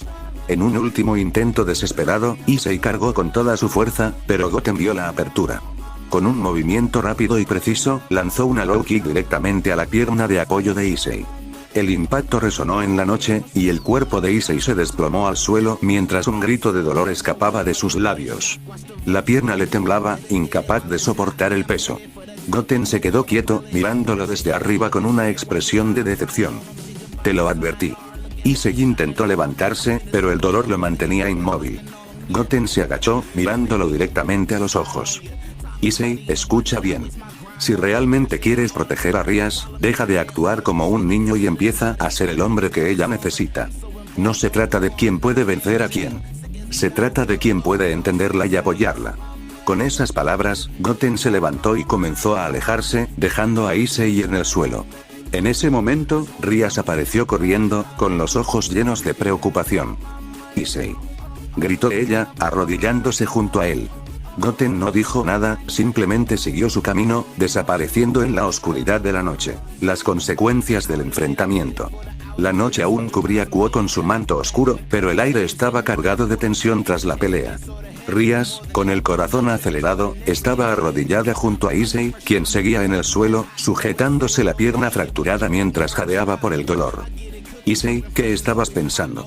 En un último intento desesperado, Issei cargó con toda su fuerza, pero Goten vio la apertura. Con un movimiento rápido y preciso, lanzó una low kick directamente a la pierna de apoyo de Issei. El impacto resonó en la noche, y el cuerpo de Issei se desplomó al suelo mientras un grito de dolor escapaba de sus labios. La pierna le temblaba, incapaz de soportar el peso. Goten se quedó quieto, mirándolo desde arriba con una expresión de decepción. Te lo advertí. Issei intentó levantarse, pero el dolor lo mantenía inmóvil. Goten se agachó, mirándolo directamente a los ojos. Issei, escucha bien. Si realmente quieres proteger a Rias, deja de actuar como un niño y empieza a ser el hombre que ella necesita. No se trata de quién puede vencer a quién. Se trata de quién puede entenderla y apoyarla. Con esas palabras, Goten se levantó y comenzó a alejarse, dejando a Issei en el suelo. En ese momento, Rias apareció corriendo, con los ojos llenos de preocupación. Issei, gritó ella, arrodillándose junto a él. Goten no dijo nada, simplemente siguió su camino, desapareciendo en la oscuridad de la noche. Las consecuencias del enfrentamiento. La noche aún cubría Kuo con su manto oscuro, pero el aire estaba cargado de tensión tras la pelea. Rias, con el corazón acelerado, estaba arrodillada junto a Issei, quien seguía en el suelo, sujetándose la pierna fracturada mientras jadeaba por el dolor. Issei, ¿qué estabas pensando?,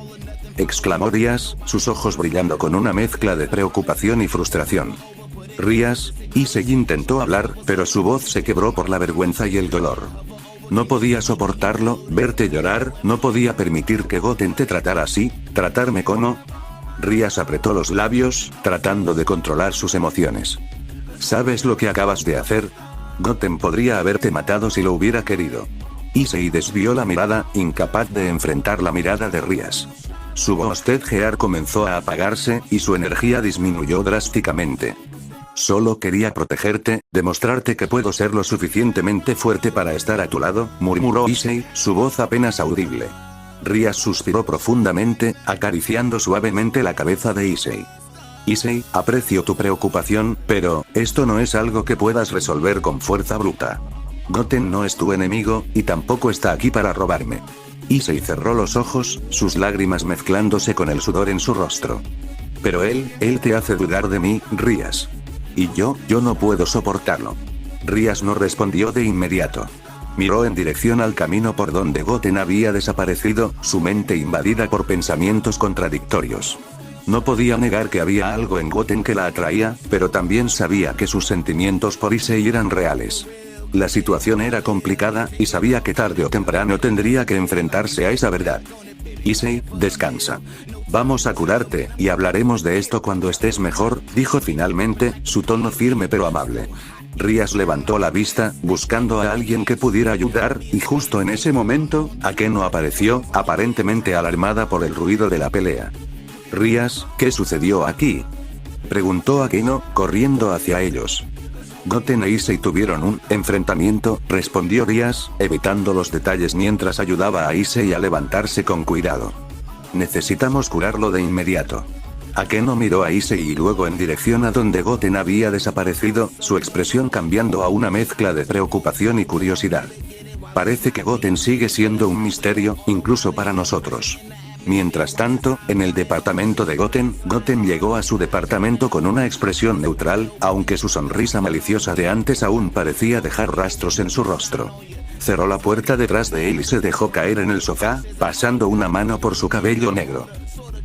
exclamó Rias, sus ojos brillando con una mezcla de preocupación y frustración. Rias, Issei intentó hablar, pero su voz se quebró por la vergüenza y el dolor. No podía soportarlo, verte llorar, no podía permitir que Goten te tratara así, tratarme como... Rias apretó los labios, tratando de controlar sus emociones. ¿Sabes lo que acabas de hacer? Goten podría haberte matado si lo hubiera querido. Issei desvió la mirada, incapaz de enfrentar la mirada de Rias. Su voz Tedgear comenzó a apagarse, y su energía disminuyó drásticamente. Solo quería protegerte, demostrarte que puedo ser lo suficientemente fuerte para estar a tu lado, murmuró Issei, su voz apenas audible. Rias suspiró profundamente, acariciando suavemente la cabeza de Issei. Issei, aprecio tu preocupación, pero, esto no es algo que puedas resolver con fuerza bruta. Goten no es tu enemigo, y tampoco está aquí para robarme. Issei cerró los ojos, sus lágrimas mezclándose con el sudor en su rostro. Pero él te hace dudar de mí, Rias. Y yo no puedo soportarlo. Rias no respondió de inmediato. Miró en dirección al camino por donde Goten había desaparecido, su mente invadida por pensamientos contradictorios. No podía negar que había algo en Goten que la atraía, pero también sabía que sus sentimientos por Issei eran reales. La situación era complicada, y sabía que tarde o temprano tendría que enfrentarse a esa verdad. Issei, descansa. Vamos a curarte, y hablaremos de esto cuando estés mejor, dijo finalmente, su tono firme pero amable. Rias levantó la vista, buscando a alguien que pudiera ayudar, y justo en ese momento, Akeno apareció, aparentemente alarmada por el ruido de la pelea. Rias, ¿qué sucedió aquí?, preguntó Akeno, corriendo hacia ellos. Goten e Issei tuvieron un enfrentamiento, respondió Rias, evitando los detalles mientras ayudaba a Issei a levantarse con cuidado. Necesitamos curarlo de inmediato. Akeno miró a Issei y luego en dirección a donde Goten había desaparecido, su expresión cambiando a una mezcla de preocupación y curiosidad. Parece que Goten sigue siendo un misterio, incluso para nosotros. Mientras tanto, en el departamento de Goten llegó a su departamento con una expresión neutral, aunque su sonrisa maliciosa de antes aún parecía dejar rastros en su rostro. Cerró la puerta detrás de él y se dejó caer en el sofá, pasando una mano por su cabello negro.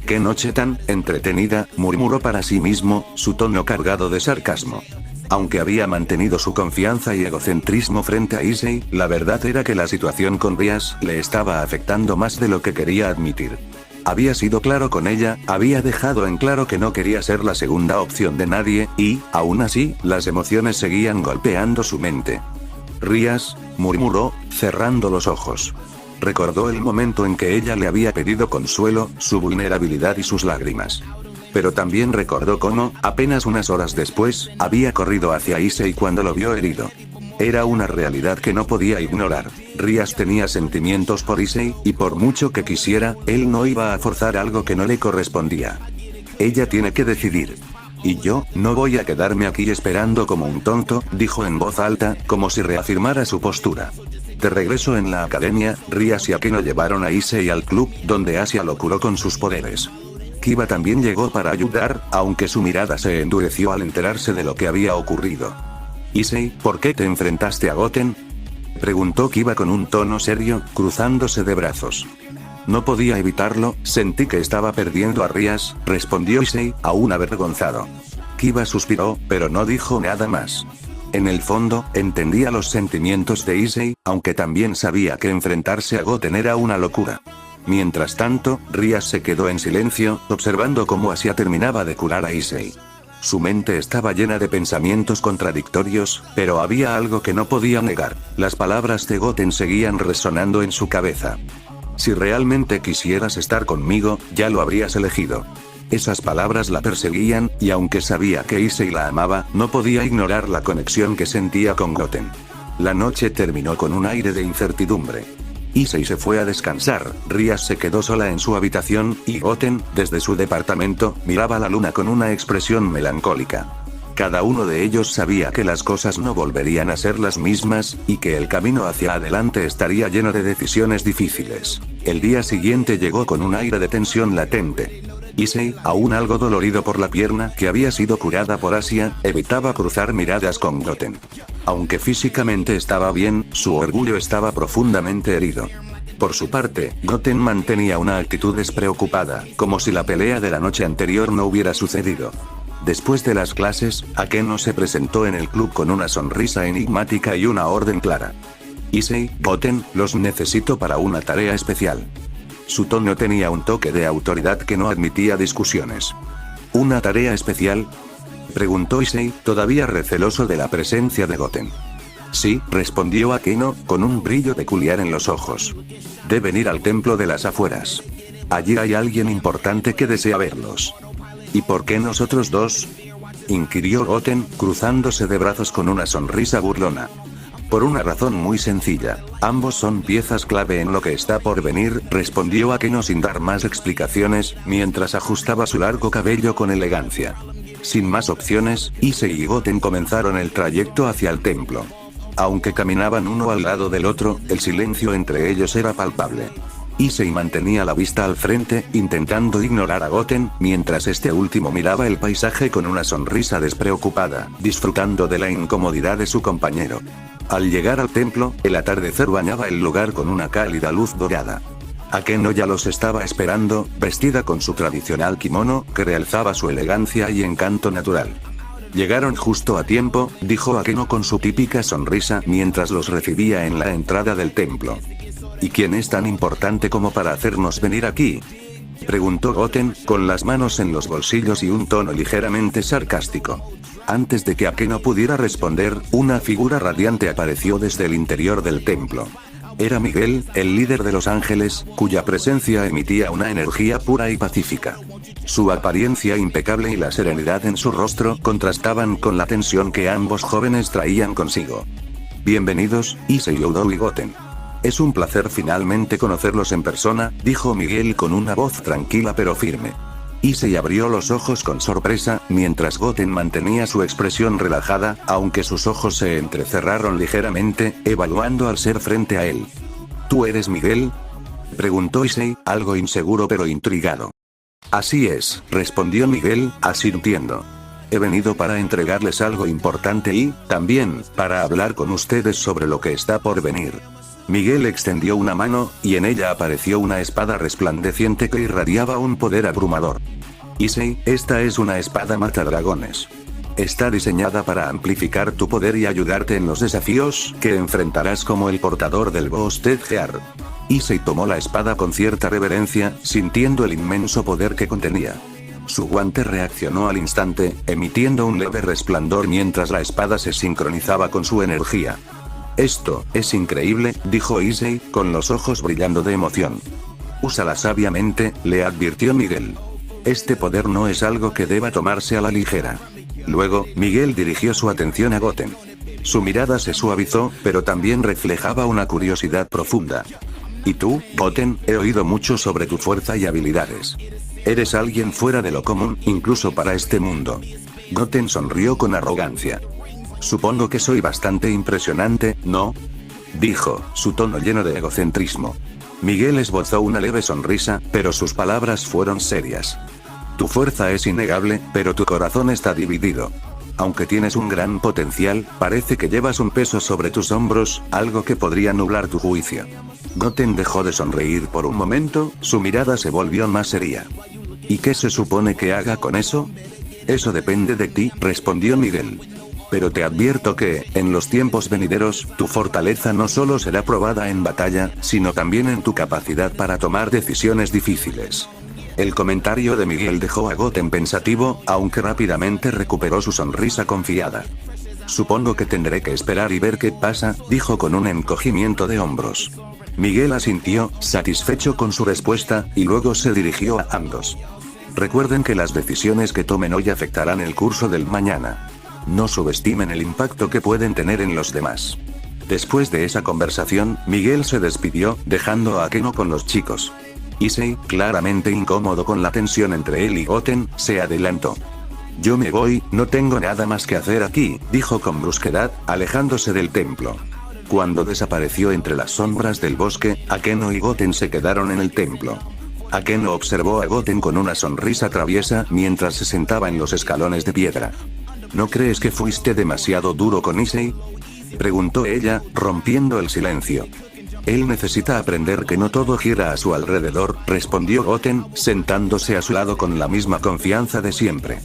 «¡Qué noche tan entretenida!», murmuró para sí mismo, su tono cargado de sarcasmo. Aunque había mantenido su confianza y egocentrismo frente a Issei, la verdad era que la situación con Rias le estaba afectando más de lo que quería admitir. Había sido claro con ella, había dejado en claro que no quería ser la segunda opción de nadie, y, aún así, las emociones seguían golpeando su mente. «Rias», murmuró, cerrando los ojos. Recordó el momento en que ella le había pedido consuelo, su vulnerabilidad y sus lágrimas. Pero también recordó cómo, apenas unas horas después, había corrido hacia Issei cuando lo vio herido. Era una realidad que no podía ignorar. Rias tenía sentimientos por Issei, y por mucho que quisiera, él no iba a forzar algo que no le correspondía. Ella tiene que decidir. Y yo, no voy a quedarme aquí esperando como un tonto, dijo en voz alta, como si reafirmara su postura. De regreso en la academia, Rias y Akeno llevaron a Issei al club, donde Asia lo curó con sus poderes. Kiba también llegó para ayudar, aunque su mirada se endureció al enterarse de lo que había ocurrido. «Issei, ¿por qué te enfrentaste a Goten?», preguntó Kiba con un tono serio, cruzándose de brazos. «No podía evitarlo, sentí que estaba perdiendo a Rias», respondió Issei, aún avergonzado. Kiba suspiró, pero no dijo nada más. En el fondo, entendía los sentimientos de Issei, aunque también sabía que enfrentarse a Goten era una locura. Mientras tanto, Rias se quedó en silencio, observando cómo Asia terminaba de curar a Issei. Su mente estaba llena de pensamientos contradictorios, pero había algo que no podía negar. Las palabras de Goten seguían resonando en su cabeza. Si realmente quisieras estar conmigo, ya lo habrías elegido. Esas palabras la perseguían, y aunque sabía que Issei la amaba, no podía ignorar la conexión que sentía con Goten. La noche terminó con un aire de incertidumbre. Issei se fue a descansar, Rias se quedó sola en su habitación, y Goten, desde su departamento, miraba la luna con una expresión melancólica. Cada uno de ellos sabía que las cosas no volverían a ser las mismas, y que el camino hacia adelante estaría lleno de decisiones difíciles. El día siguiente llegó con un aire de tensión latente. Issei, aún algo dolorido por la pierna que había sido curada por Asia, evitaba cruzar miradas con Goten. Aunque físicamente estaba bien, su orgullo estaba profundamente herido. Por su parte, Goten mantenía una actitud despreocupada, como si la pelea de la noche anterior no hubiera sucedido. Después de las clases, Akeno se presentó en el club con una sonrisa enigmática y una orden clara. Issei, Goten, los necesito para una tarea especial. Su tono tenía un toque de autoridad que no admitía discusiones. ¿Una tarea especial?, preguntó Issei, todavía receloso de la presencia de Goten. Sí, respondió Akeno, con un brillo peculiar en los ojos. Deben ir al templo de las afueras. Allí hay alguien importante que desea verlos. ¿Y por qué nosotros dos?, inquirió Goten, cruzándose de brazos con una sonrisa burlona. Por una razón muy sencilla. Ambos son piezas clave en lo que está por venir, respondió Akeno sin dar más explicaciones, mientras ajustaba su largo cabello con elegancia. Sin más opciones, Issei y Goten comenzaron el trayecto hacia el templo. Aunque caminaban uno al lado del otro, el silencio entre ellos era palpable. Issei mantenía la vista al frente, intentando ignorar a Goten, mientras este último miraba el paisaje con una sonrisa despreocupada, disfrutando de la incomodidad de su compañero. Al llegar al templo, el atardecer bañaba el lugar con una cálida luz dorada. Akeno ya los estaba esperando, vestida con su tradicional kimono, que realzaba su elegancia y encanto natural. Llegaron justo a tiempo, dijo Akeno con su típica sonrisa mientras los recibía en la entrada del templo. ¿Y quién es tan importante como para hacernos venir aquí?, preguntó Goten, con las manos en los bolsillos y un tono ligeramente sarcástico. Antes de que Akeno pudiera responder, una figura radiante apareció desde el interior del templo. Era Miguel, el líder de los ángeles, cuya presencia emitía una energía pura y pacífica. Su apariencia impecable y la serenidad en su rostro contrastaban con la tensión que ambos jóvenes traían consigo. Bienvenidos, Issei Oudou y Goten. Es un placer finalmente conocerlos en persona, dijo Miguel con una voz tranquila pero firme. Issei abrió los ojos con sorpresa, mientras Goten mantenía su expresión relajada, aunque sus ojos se entrecerraron ligeramente, evaluando al ser frente a él. ¿Tú eres Miguel?, preguntó Issei, algo inseguro pero intrigado. Así es, respondió Miguel, asintiendo. He venido para entregarles algo importante y, también, para hablar con ustedes sobre lo que está por venir. Miguel extendió una mano, y en ella apareció una espada resplandeciente que irradiaba un poder abrumador. Issei, esta es una espada matadragones. Está diseñada para amplificar tu poder y ayudarte en los desafíos que enfrentarás como el portador del Boss Ted Gear. Issei tomó la espada con cierta reverencia, sintiendo el inmenso poder que contenía. Su guante reaccionó al instante, emitiendo un leve resplandor mientras la espada se sincronizaba con su energía. Esto es increíble, dijo Issei, con los ojos brillando de emoción. Úsala sabiamente, le advirtió Miguel. Este poder no es algo que deba tomarse a la ligera. Luego, Miguel dirigió su atención a Goten. Su mirada se suavizó, pero también reflejaba una curiosidad profunda. ¿Y tú, Goten? He oído mucho sobre tu fuerza y habilidades. Eres alguien fuera de lo común, incluso para este mundo. Goten sonrió con arrogancia. Supongo que soy bastante impresionante, ¿no?, dijo, su tono lleno de egocentrismo. Miguel esbozó una leve sonrisa, pero sus palabras fueron serias. Tu fuerza es innegable, pero tu corazón está dividido. Aunque tienes un gran potencial, parece que llevas un peso sobre tus hombros, algo que podría nublar tu juicio. Goten dejó de sonreír por un momento, su mirada se volvió más seria. ¿Y qué se supone que haga con eso? Eso depende de ti, respondió Miguel. Pero te advierto que, en los tiempos venideros, tu fortaleza no solo será probada en batalla, sino también en tu capacidad para tomar decisiones difíciles. El comentario de Miguel dejó a Goten pensativo, aunque rápidamente recuperó su sonrisa confiada. Supongo que tendré que esperar y ver qué pasa, dijo con un encogimiento de hombros. Miguel asintió, satisfecho con su respuesta, y luego se dirigió a ambos. Recuerden que las decisiones que tomen hoy afectarán el curso del mañana. No subestimen el impacto que pueden tener en los demás. Después de esa conversación, Miguel se despidió, dejando a Akeno con los chicos. Issei, claramente incómodo con la tensión entre él y Goten, se adelantó. Yo me voy, no tengo nada más que hacer aquí, dijo con brusquedad, alejándose del templo. Cuando desapareció entre las sombras del bosque, Akeno y Goten se quedaron en el templo. Akeno observó a Goten con una sonrisa traviesa mientras se sentaba en los escalones de piedra. ¿No crees que fuiste demasiado duro con Issei?, preguntó ella, rompiendo el silencio. Él necesita aprender que no todo gira a su alrededor, respondió Goten, sentándose a su lado con la misma confianza de siempre.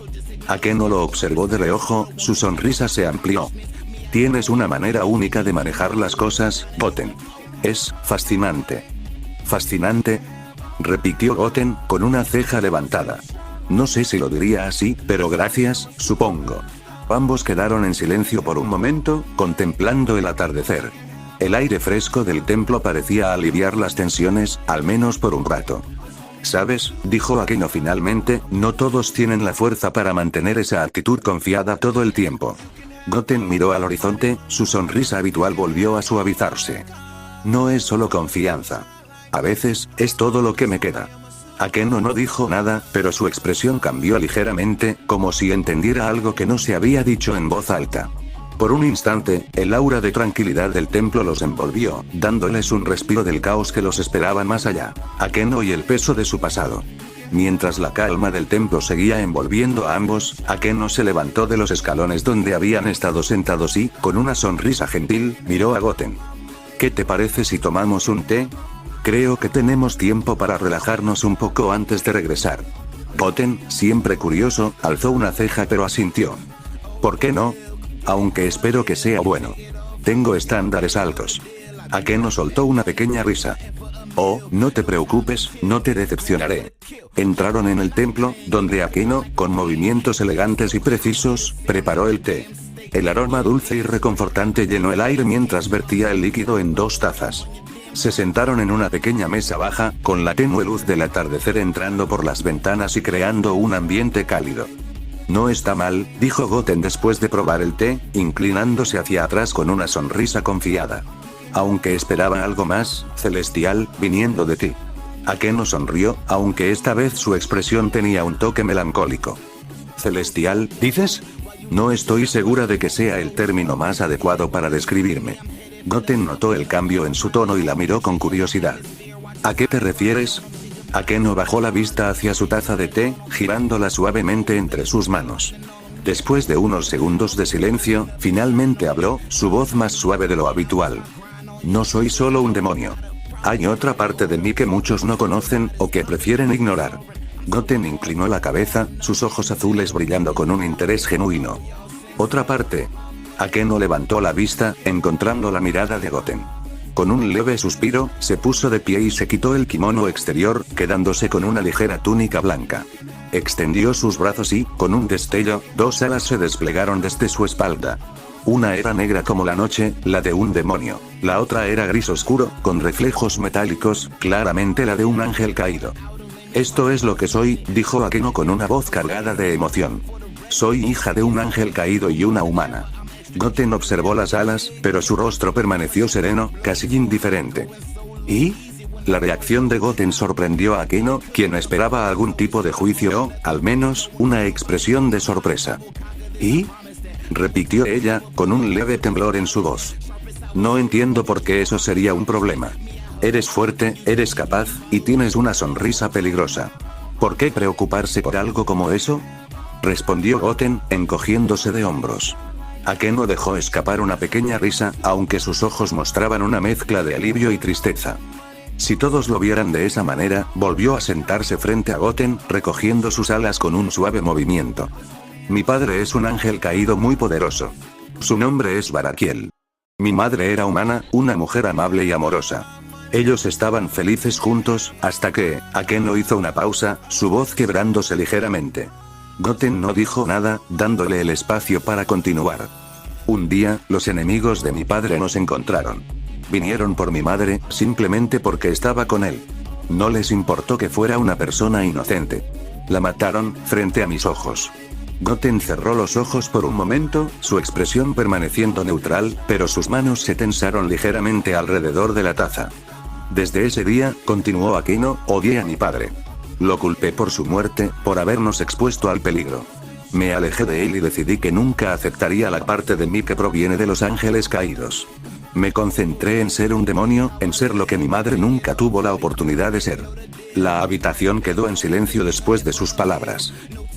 Akeno lo observó de reojo, su sonrisa se amplió. Tienes una manera única de manejar las cosas, Goten. Es fascinante. ¿Fascinante?, repitió Goten, con una ceja levantada. No sé si lo diría así, pero gracias, supongo. Ambos quedaron en silencio por un momento, contemplando el atardecer. El aire fresco del templo parecía aliviar las tensiones, al menos por un rato. ¿Sabes?, dijo Akeno finalmente, no todos tienen la fuerza para mantener esa actitud confiada todo el tiempo. Goten miró al horizonte, su sonrisa habitual volvió a suavizarse. No es solo confianza. A veces, es todo lo que me queda. Akeno no dijo nada, pero su expresión cambió ligeramente, como si entendiera algo que no se había dicho en voz alta. Por un instante, el aura de tranquilidad del templo los envolvió, dándoles un respiro del caos que los esperaba más allá. Akeno y el peso de su pasado. Mientras la calma del templo seguía envolviendo a ambos, Akeno se levantó de los escalones donde habían estado sentados y, con una sonrisa gentil, miró a Goten. ¿Qué te parece si tomamos un té? Creo que tenemos tiempo para relajarnos un poco antes de regresar. Goten, siempre curioso, alzó una ceja pero asintió. ¿Por qué no? Aunque espero que sea bueno. Tengo estándares altos. Akeno soltó una pequeña risa. Oh, no te preocupes, no te decepcionaré. Entraron en el templo, donde Akeno, con movimientos elegantes y precisos, preparó el té. El aroma dulce y reconfortante llenó el aire mientras vertía el líquido en 2 tazas. Se sentaron en una pequeña mesa baja, con la tenue luz del atardecer entrando por las ventanas y creando un ambiente cálido. No está mal, dijo Goten después de probar el té, inclinándose hacia atrás con una sonrisa confiada. Aunque esperaba algo más, celestial, viniendo de ti. Akeno sonrió, aunque esta vez su expresión tenía un toque melancólico. ¿Celestial, dices? No estoy segura de que sea el término más adecuado para describirme. Goten notó el cambio en su tono y la miró con curiosidad. ¿A qué te refieres? Akeno bajó la vista hacia su taza de té, girándola suavemente entre sus manos. Después de unos segundos de silencio, finalmente habló, su voz más suave de lo habitual. No soy solo un demonio. Hay otra parte de mí que muchos no conocen, o que prefieren ignorar. Goten inclinó la cabeza, sus ojos azules brillando con un interés genuino. ¿Otra parte? Akeno levantó la vista, encontrando la mirada de Goten. Con un leve suspiro, se puso de pie y se quitó el kimono exterior, quedándose con una ligera túnica blanca. Extendió sus brazos y, con un destello, 2 alas se desplegaron desde su espalda. Una era negra como la noche, la de un demonio. La otra era gris oscuro, con reflejos metálicos, claramente la de un ángel caído. Esto es lo que soy, dijo Akeno con una voz cargada de emoción. Soy hija de un ángel caído y una humana. Goten observó las alas, pero su rostro permaneció sereno, casi indiferente. ¿Y? La reacción de Goten sorprendió a Akeno, quien esperaba algún tipo de juicio o, al menos, una expresión de sorpresa. ¿Y? Repitió ella, con un leve temblor en su voz. No entiendo por qué eso sería un problema. Eres fuerte, eres capaz, y tienes una sonrisa peligrosa. ¿Por qué preocuparse por algo como eso? Respondió Goten, encogiéndose de hombros. Akeno dejó escapar una pequeña risa, aunque sus ojos mostraban una mezcla de alivio y tristeza. Si todos lo vieran de esa manera, volvió a sentarse frente a Goten, recogiendo sus alas con un suave movimiento. Mi padre es un ángel caído muy poderoso. Su nombre es Barakiel. Mi madre era humana, una mujer amable y amorosa. Ellos estaban felices juntos, hasta que, Akeno hizo una pausa, su voz quebrándose ligeramente. Goten no dijo nada, dándole el espacio para continuar. Un día, los enemigos de mi padre nos encontraron. Vinieron por mi madre, simplemente porque estaba con él. No les importó que fuera una persona inocente. La mataron, frente a mis ojos. Goten cerró los ojos por un momento, su expresión permaneciendo neutral, pero sus manos se tensaron ligeramente alrededor de la taza. Desde ese día, continuó Akeno, odié a mi padre. Lo culpé por su muerte, por habernos expuesto al peligro. Me alejé de él y decidí que nunca aceptaría la parte de mí que proviene de los ángeles caídos. Me concentré en ser un demonio, en ser lo que mi madre nunca tuvo la oportunidad de ser. La habitación quedó en silencio después de sus palabras.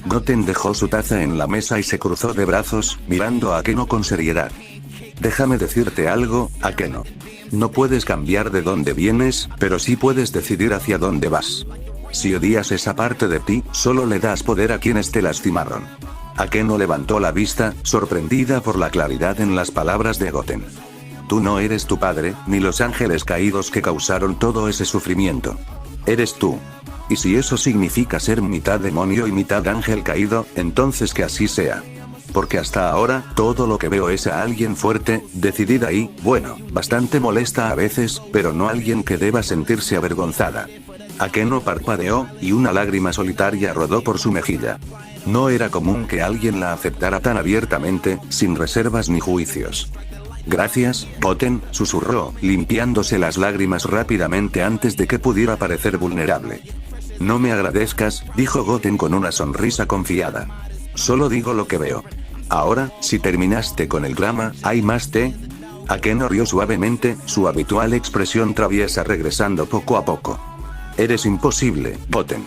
Goten dejó su taza en la mesa y se cruzó de brazos, mirando a Akeno con seriedad. Déjame decirte algo, Akeno. No puedes cambiar de dónde vienes, pero sí puedes decidir hacia dónde vas. Si odias esa parte de ti, solo le das poder a quienes te lastimaron. Akeno levantó la vista, sorprendida por la claridad en las palabras de Goten. Tú no eres tu padre, ni los ángeles caídos que causaron todo ese sufrimiento. Eres tú. Y si eso significa ser mitad demonio y mitad ángel caído, entonces que así sea. Porque hasta ahora, todo lo que veo es a alguien fuerte, decidida y, bueno, bastante molesta a veces, pero no alguien que deba sentirse avergonzada. Akeno parpadeó, y una lágrima solitaria rodó por su mejilla. No era común que alguien la aceptara tan abiertamente, sin reservas ni juicios. Gracias, Goten, susurró, limpiándose las lágrimas rápidamente antes de que pudiera parecer vulnerable. No me agradezcas, dijo Goten con una sonrisa confiada. Solo digo lo que veo. Ahora, si terminaste con el drama, ¿hay más té? Akeno rió suavemente, su habitual expresión traviesa regresando poco a poco. Eres imposible, Goten.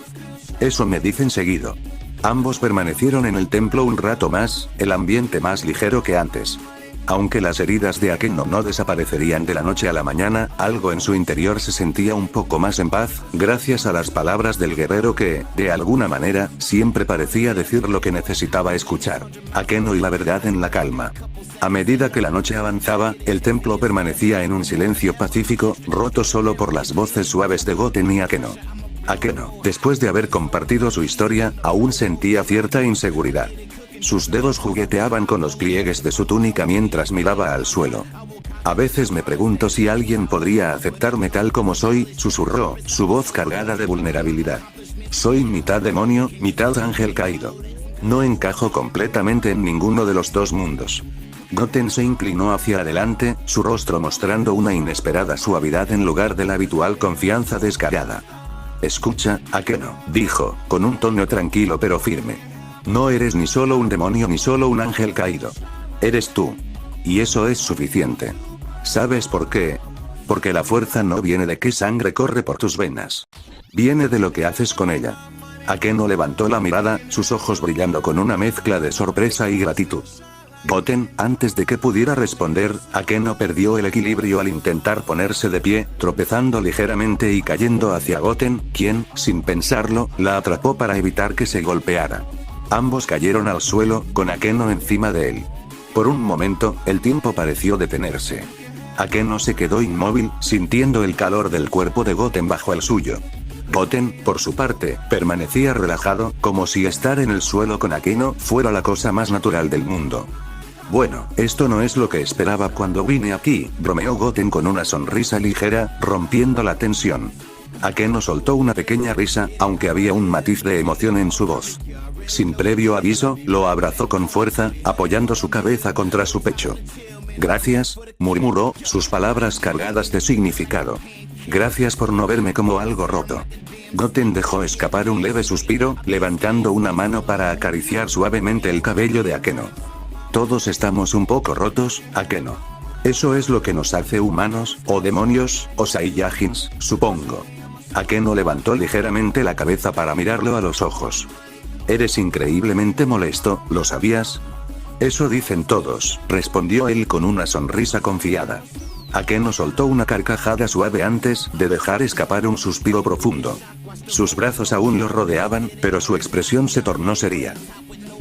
Eso me dicen seguido. Ambos permanecieron en el templo un rato más, el ambiente más ligero que antes. Aunque las heridas de Akeno no desaparecerían de la noche a la mañana, algo en su interior se sentía un poco más en paz, gracias a las palabras del guerrero que, de alguna manera, siempre parecía decir lo que necesitaba escuchar. Akeno y la verdad en la calma. A medida que la noche avanzaba, el templo permanecía en un silencio pacífico, roto solo por las voces suaves de Goten y Akeno. Akeno, después de haber compartido su historia, aún sentía cierta inseguridad. Sus dedos jugueteaban con los pliegues de su túnica mientras miraba al suelo. A veces me pregunto si alguien podría aceptarme tal como soy, susurró, su voz cargada de vulnerabilidad. Soy mitad demonio, mitad ángel caído. No encajo completamente en ninguno de los dos mundos. Goten se inclinó hacia adelante, su rostro mostrando una inesperada suavidad en lugar de la habitual confianza descarada. Escucha, Akeno, dijo, con un tono tranquilo pero firme. No eres ni solo un demonio ni solo un ángel caído. Eres tú. Y eso es suficiente. ¿Sabes por qué? Porque la fuerza no viene de qué sangre corre por tus venas. Viene de lo que haces con ella. Akeno levantó la mirada, sus ojos brillando con una mezcla de sorpresa y gratitud. Goten, antes de que pudiera responder, Akeno perdió el equilibrio al intentar ponerse de pie, tropezando ligeramente y cayendo hacia Goten, quien, sin pensarlo, la atrapó para evitar que se golpeara. Ambos cayeron al suelo, con Akeno encima de él. Por un momento, el tiempo pareció detenerse. Akeno se quedó inmóvil, sintiendo el calor del cuerpo de Goten bajo el suyo. Goten, por su parte, permanecía relajado, como si estar en el suelo con Akeno fuera la cosa más natural del mundo. Bueno, esto no es lo que esperaba cuando vine aquí, bromeó Goten con una sonrisa ligera, rompiendo la tensión. Akeno soltó una pequeña risa, aunque había un matiz de emoción en su voz. Sin previo aviso, lo abrazó con fuerza, apoyando su cabeza contra su pecho. Gracias, murmuró, sus palabras cargadas de significado. Gracias por no verme como algo roto. Goten dejó escapar un leve suspiro, levantando una mano para acariciar suavemente el cabello de Akeno. Todos estamos un poco rotos, Akeno. Eso es lo que nos hace humanos, o demonios, o Saiyajins, supongo. Akeno levantó ligeramente la cabeza para mirarlo a los ojos. Eres increíblemente molesto, ¿lo sabías? Eso dicen todos, respondió él con una sonrisa confiada. Akeno soltó una carcajada suave antes de dejar escapar un suspiro profundo. Sus brazos aún lo rodeaban, pero su expresión se tornó seria.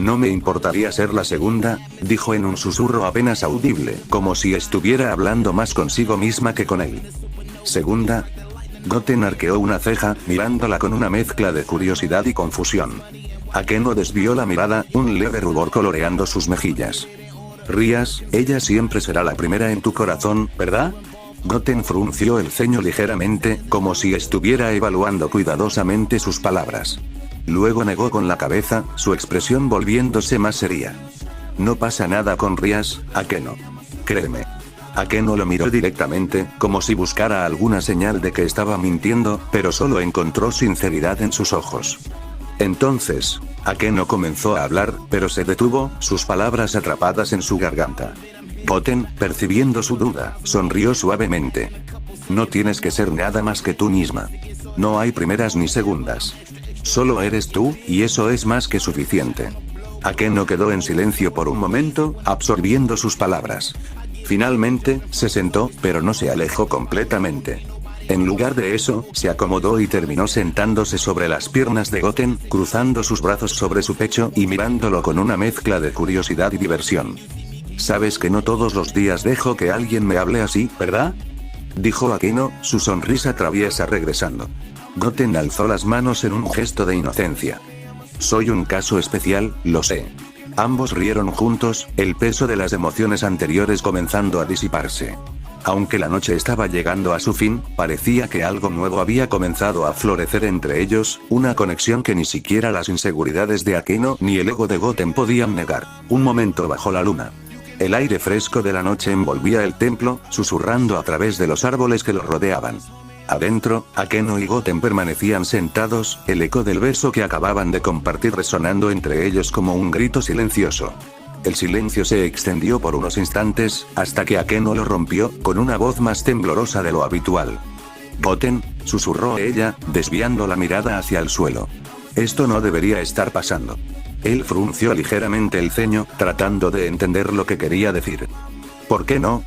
No me importaría ser la segunda, dijo en un susurro apenas audible, como si estuviera hablando más consigo misma que con él. ¿Segunda? Goten arqueó una ceja, mirándola con una mezcla de curiosidad y confusión. Akeno desvió la mirada, un leve rubor coloreando sus mejillas. Rías, ella siempre será la primera en tu corazón, ¿verdad? Goten frunció el ceño ligeramente, como si estuviera evaluando cuidadosamente sus palabras. Luego negó con la cabeza, su expresión volviéndose más seria. No pasa nada con Rías, Akeno. Créeme. Akeno lo miró directamente, como si buscara alguna señal de que estaba mintiendo, pero solo encontró sinceridad en sus ojos. Entonces, Akeno comenzó a hablar, pero se detuvo, sus palabras atrapadas en su garganta. Goten, percibiendo su duda, sonrió suavemente. No tienes que ser nada más que tú misma. No hay primeras ni segundas. Solo eres tú, y eso es más que suficiente. Akeno quedó en silencio por un momento, absorbiendo sus palabras. Finalmente, se sentó, pero no se alejó completamente. En lugar de eso, se acomodó y terminó sentándose sobre las piernas de Goten, cruzando sus brazos sobre su pecho y mirándolo con una mezcla de curiosidad y diversión. Sabes que no todos los días dejo que alguien me hable así, ¿verdad? Dijo Akeno, su sonrisa traviesa regresando. Goten alzó las manos en un gesto de inocencia. Soy un caso especial, lo sé. Ambos rieron juntos, el peso de las emociones anteriores comenzando a disiparse. Aunque la noche estaba llegando a su fin, parecía que algo nuevo había comenzado a florecer entre ellos, una conexión que ni siquiera las inseguridades de Akeno ni el ego de Goten podían negar. Un momento bajo la luna. El aire fresco de la noche envolvía el templo, susurrando a través de los árboles que lo rodeaban. Adentro, Akeno y Goten permanecían sentados, el eco del beso que acababan de compartir resonando entre ellos como un grito silencioso. El silencio se extendió por unos instantes, hasta que Akeno lo rompió, con una voz más temblorosa de lo habitual. Goten, susurró ella, desviando la mirada hacia el suelo. Esto no debería estar pasando. Él frunció ligeramente el ceño, tratando de entender lo que quería decir. ¿Por qué no?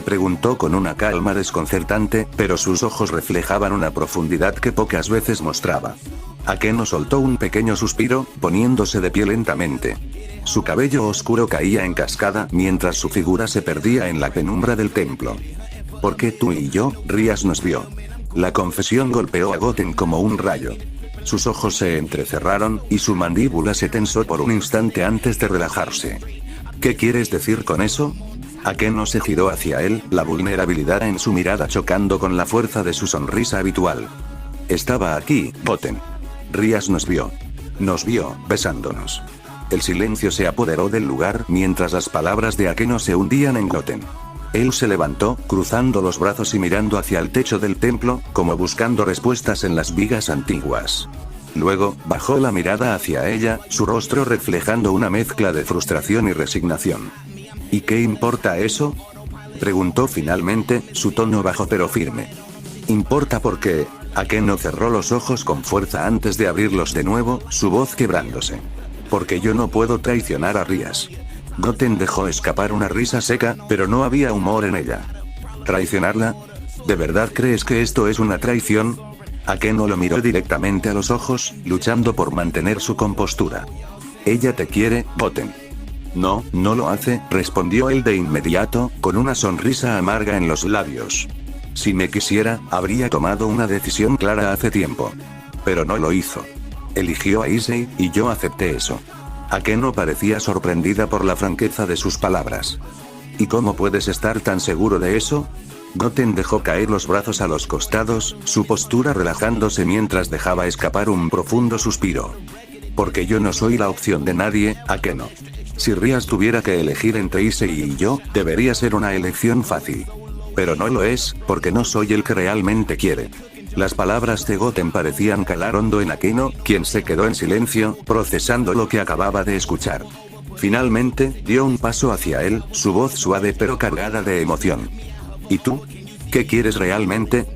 Preguntó con una calma desconcertante, pero sus ojos reflejaban una profundidad que pocas veces mostraba. Akeno soltó un pequeño suspiro, poniéndose de pie lentamente. Su cabello oscuro caía en cascada, mientras su figura se perdía en la penumbra del templo. ¿Por qué tú y yo, Rías nos vio? La confesión golpeó a Goten como un rayo. Sus ojos se entrecerraron, y su mandíbula se tensó por un instante antes de relajarse. ¿Qué quieres decir con eso? Akeno se giró hacia él, la vulnerabilidad en su mirada chocando con la fuerza de su sonrisa habitual. Estaba aquí, Goten. Rías nos vio. Nos vio, besándonos. El silencio se apoderó del lugar mientras las palabras de Akeno se hundían en Goten. Él se levantó, cruzando los brazos y mirando hacia el techo del templo, como buscando respuestas en las vigas antiguas. Luego, bajó la mirada hacia ella, su rostro reflejando una mezcla de frustración y resignación. ¿Y qué importa eso? Preguntó finalmente, su tono bajo pero firme. Importa porque... Akeno cerró los ojos con fuerza antes de abrirlos de nuevo, su voz quebrándose. Porque yo no puedo traicionar a Rías. Goten dejó escapar una risa seca, pero no había humor en ella. ¿Traicionarla? ¿De verdad crees que esto es una traición? Akeno lo miró directamente a los ojos, luchando por mantener su compostura. Ella te quiere, Goten. No, no lo hace, respondió él de inmediato, con una sonrisa amarga en los labios. Si me quisiera, habría tomado una decisión clara hace tiempo. Pero no lo hizo. Eligió a Issei, y yo acepté eso. Akeno parecía sorprendida por la franqueza de sus palabras. ¿Y cómo puedes estar tan seguro de eso? Goten dejó caer los brazos a los costados, su postura relajándose mientras dejaba escapar un profundo suspiro. Porque yo no soy la opción de nadie, Akeno. Si Rías tuviera que elegir entre Issei y yo, debería ser una elección fácil. Pero no lo es, porque no soy el que realmente quiere. Las palabras de Goten parecían calar hondo en Akeno, quien se quedó en silencio, procesando lo que acababa de escuchar. Finalmente, dio un paso hacia él, su voz suave pero cargada de emoción. ¿Y tú? ¿Qué quieres realmente?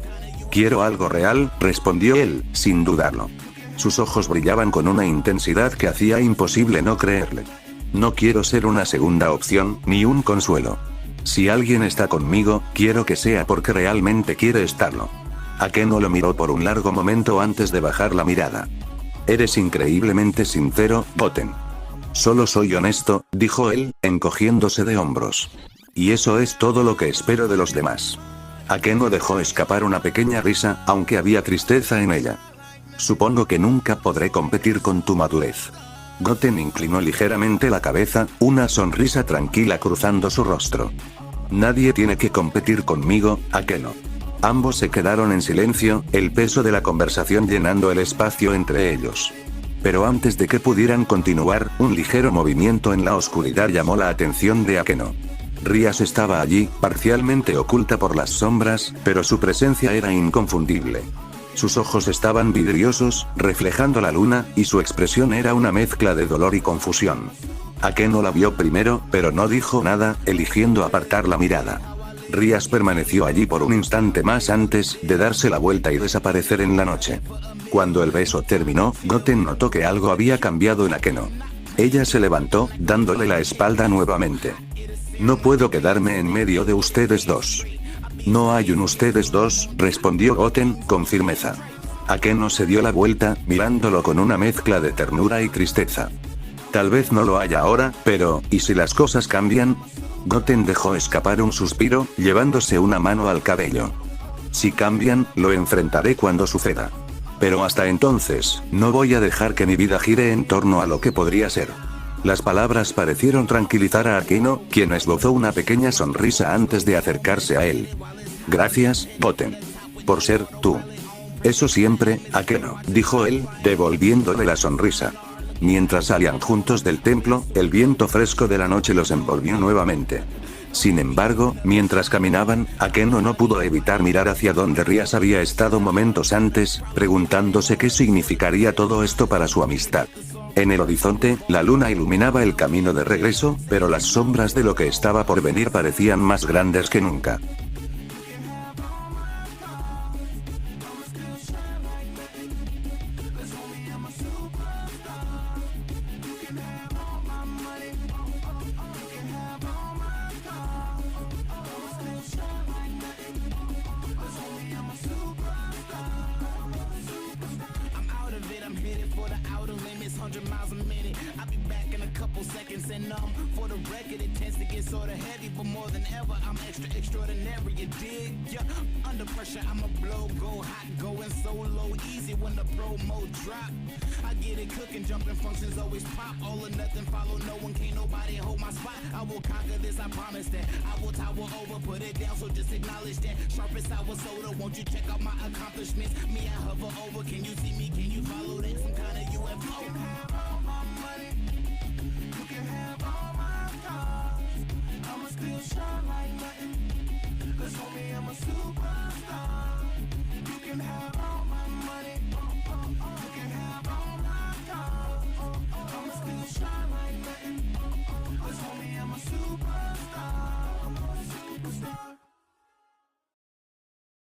Quiero algo real, respondió él, sin dudarlo. Sus ojos brillaban con una intensidad que hacía imposible no creerle. No quiero ser una segunda opción, ni un consuelo. Si alguien está conmigo, quiero que sea porque realmente quiere estarlo. Akeno lo miró por un largo momento antes de bajar la mirada. Eres increíblemente sincero, Goten. Solo soy honesto, dijo él, encogiéndose de hombros. Y eso es todo lo que espero de los demás. Akeno dejó escapar una pequeña risa, aunque había tristeza en ella. Supongo que nunca podré competir con tu madurez. Goten inclinó ligeramente la cabeza, una sonrisa tranquila cruzando su rostro. Nadie tiene que competir conmigo, Akeno. Ambos se quedaron en silencio, el peso de la conversación llenando el espacio entre ellos. Pero antes de que pudieran continuar, un ligero movimiento en la oscuridad llamó la atención de Akeno. Rias estaba allí, parcialmente oculta por las sombras, pero su presencia era inconfundible. Sus ojos estaban vidriosos, reflejando la luna, y su expresión era una mezcla de dolor y confusión. Akeno la vio primero, pero no dijo nada, eligiendo apartar la mirada. Rias permaneció allí por un instante más antes de darse la vuelta y desaparecer en la noche. Cuando el beso terminó, Goten notó que algo había cambiado en Akeno. Ella se levantó, dándole la espalda nuevamente. No puedo quedarme en medio de ustedes dos. No hay un ustedes dos, respondió Goten, con firmeza. Akeno se dio la vuelta, mirándolo con una mezcla de ternura y tristeza. Tal vez no lo haya ahora, pero, ¿y si las cosas cambian? Goten dejó escapar un suspiro, llevándose una mano al cabello. Si cambian, lo enfrentaré cuando suceda. Pero hasta entonces, no voy a dejar que mi vida gire en torno a lo que podría ser. Las palabras parecieron tranquilizar a Akeno, quien esbozó una pequeña sonrisa antes de acercarse a él. Gracias, Goten. Por ser tú. Eso siempre, Akeno, dijo él, devolviéndole la sonrisa. Mientras salían juntos del templo, el viento fresco de la noche los envolvió nuevamente. Sin embargo, mientras caminaban, Akeno no pudo evitar mirar hacia donde Rias había estado momentos antes, preguntándose qué significaría todo esto para su amistad. En el horizonte, la luna iluminaba el camino de regreso, pero las sombras de lo que estaba por venir parecían más grandes que nunca. For the record, it tends to get sorta heavy, but more than ever, I'm extraordinary. You dig? Yeah. Under pressure, I'ma blow, go hot, going solo, easy when the promo drop. I get it cooking, jumping functions always pop. All or nothing, follow no one, can't nobody hold my spot. I will conquer this, I promise that. I will tower over, put it down, so just acknowledge that. Sharp as sour soda, won't you check out my accomplishments? Me, I hover over, can you see me? Can you follow that? Some kind of UFO. I'ma still shine like nothing. 'Cause homie, I'm a super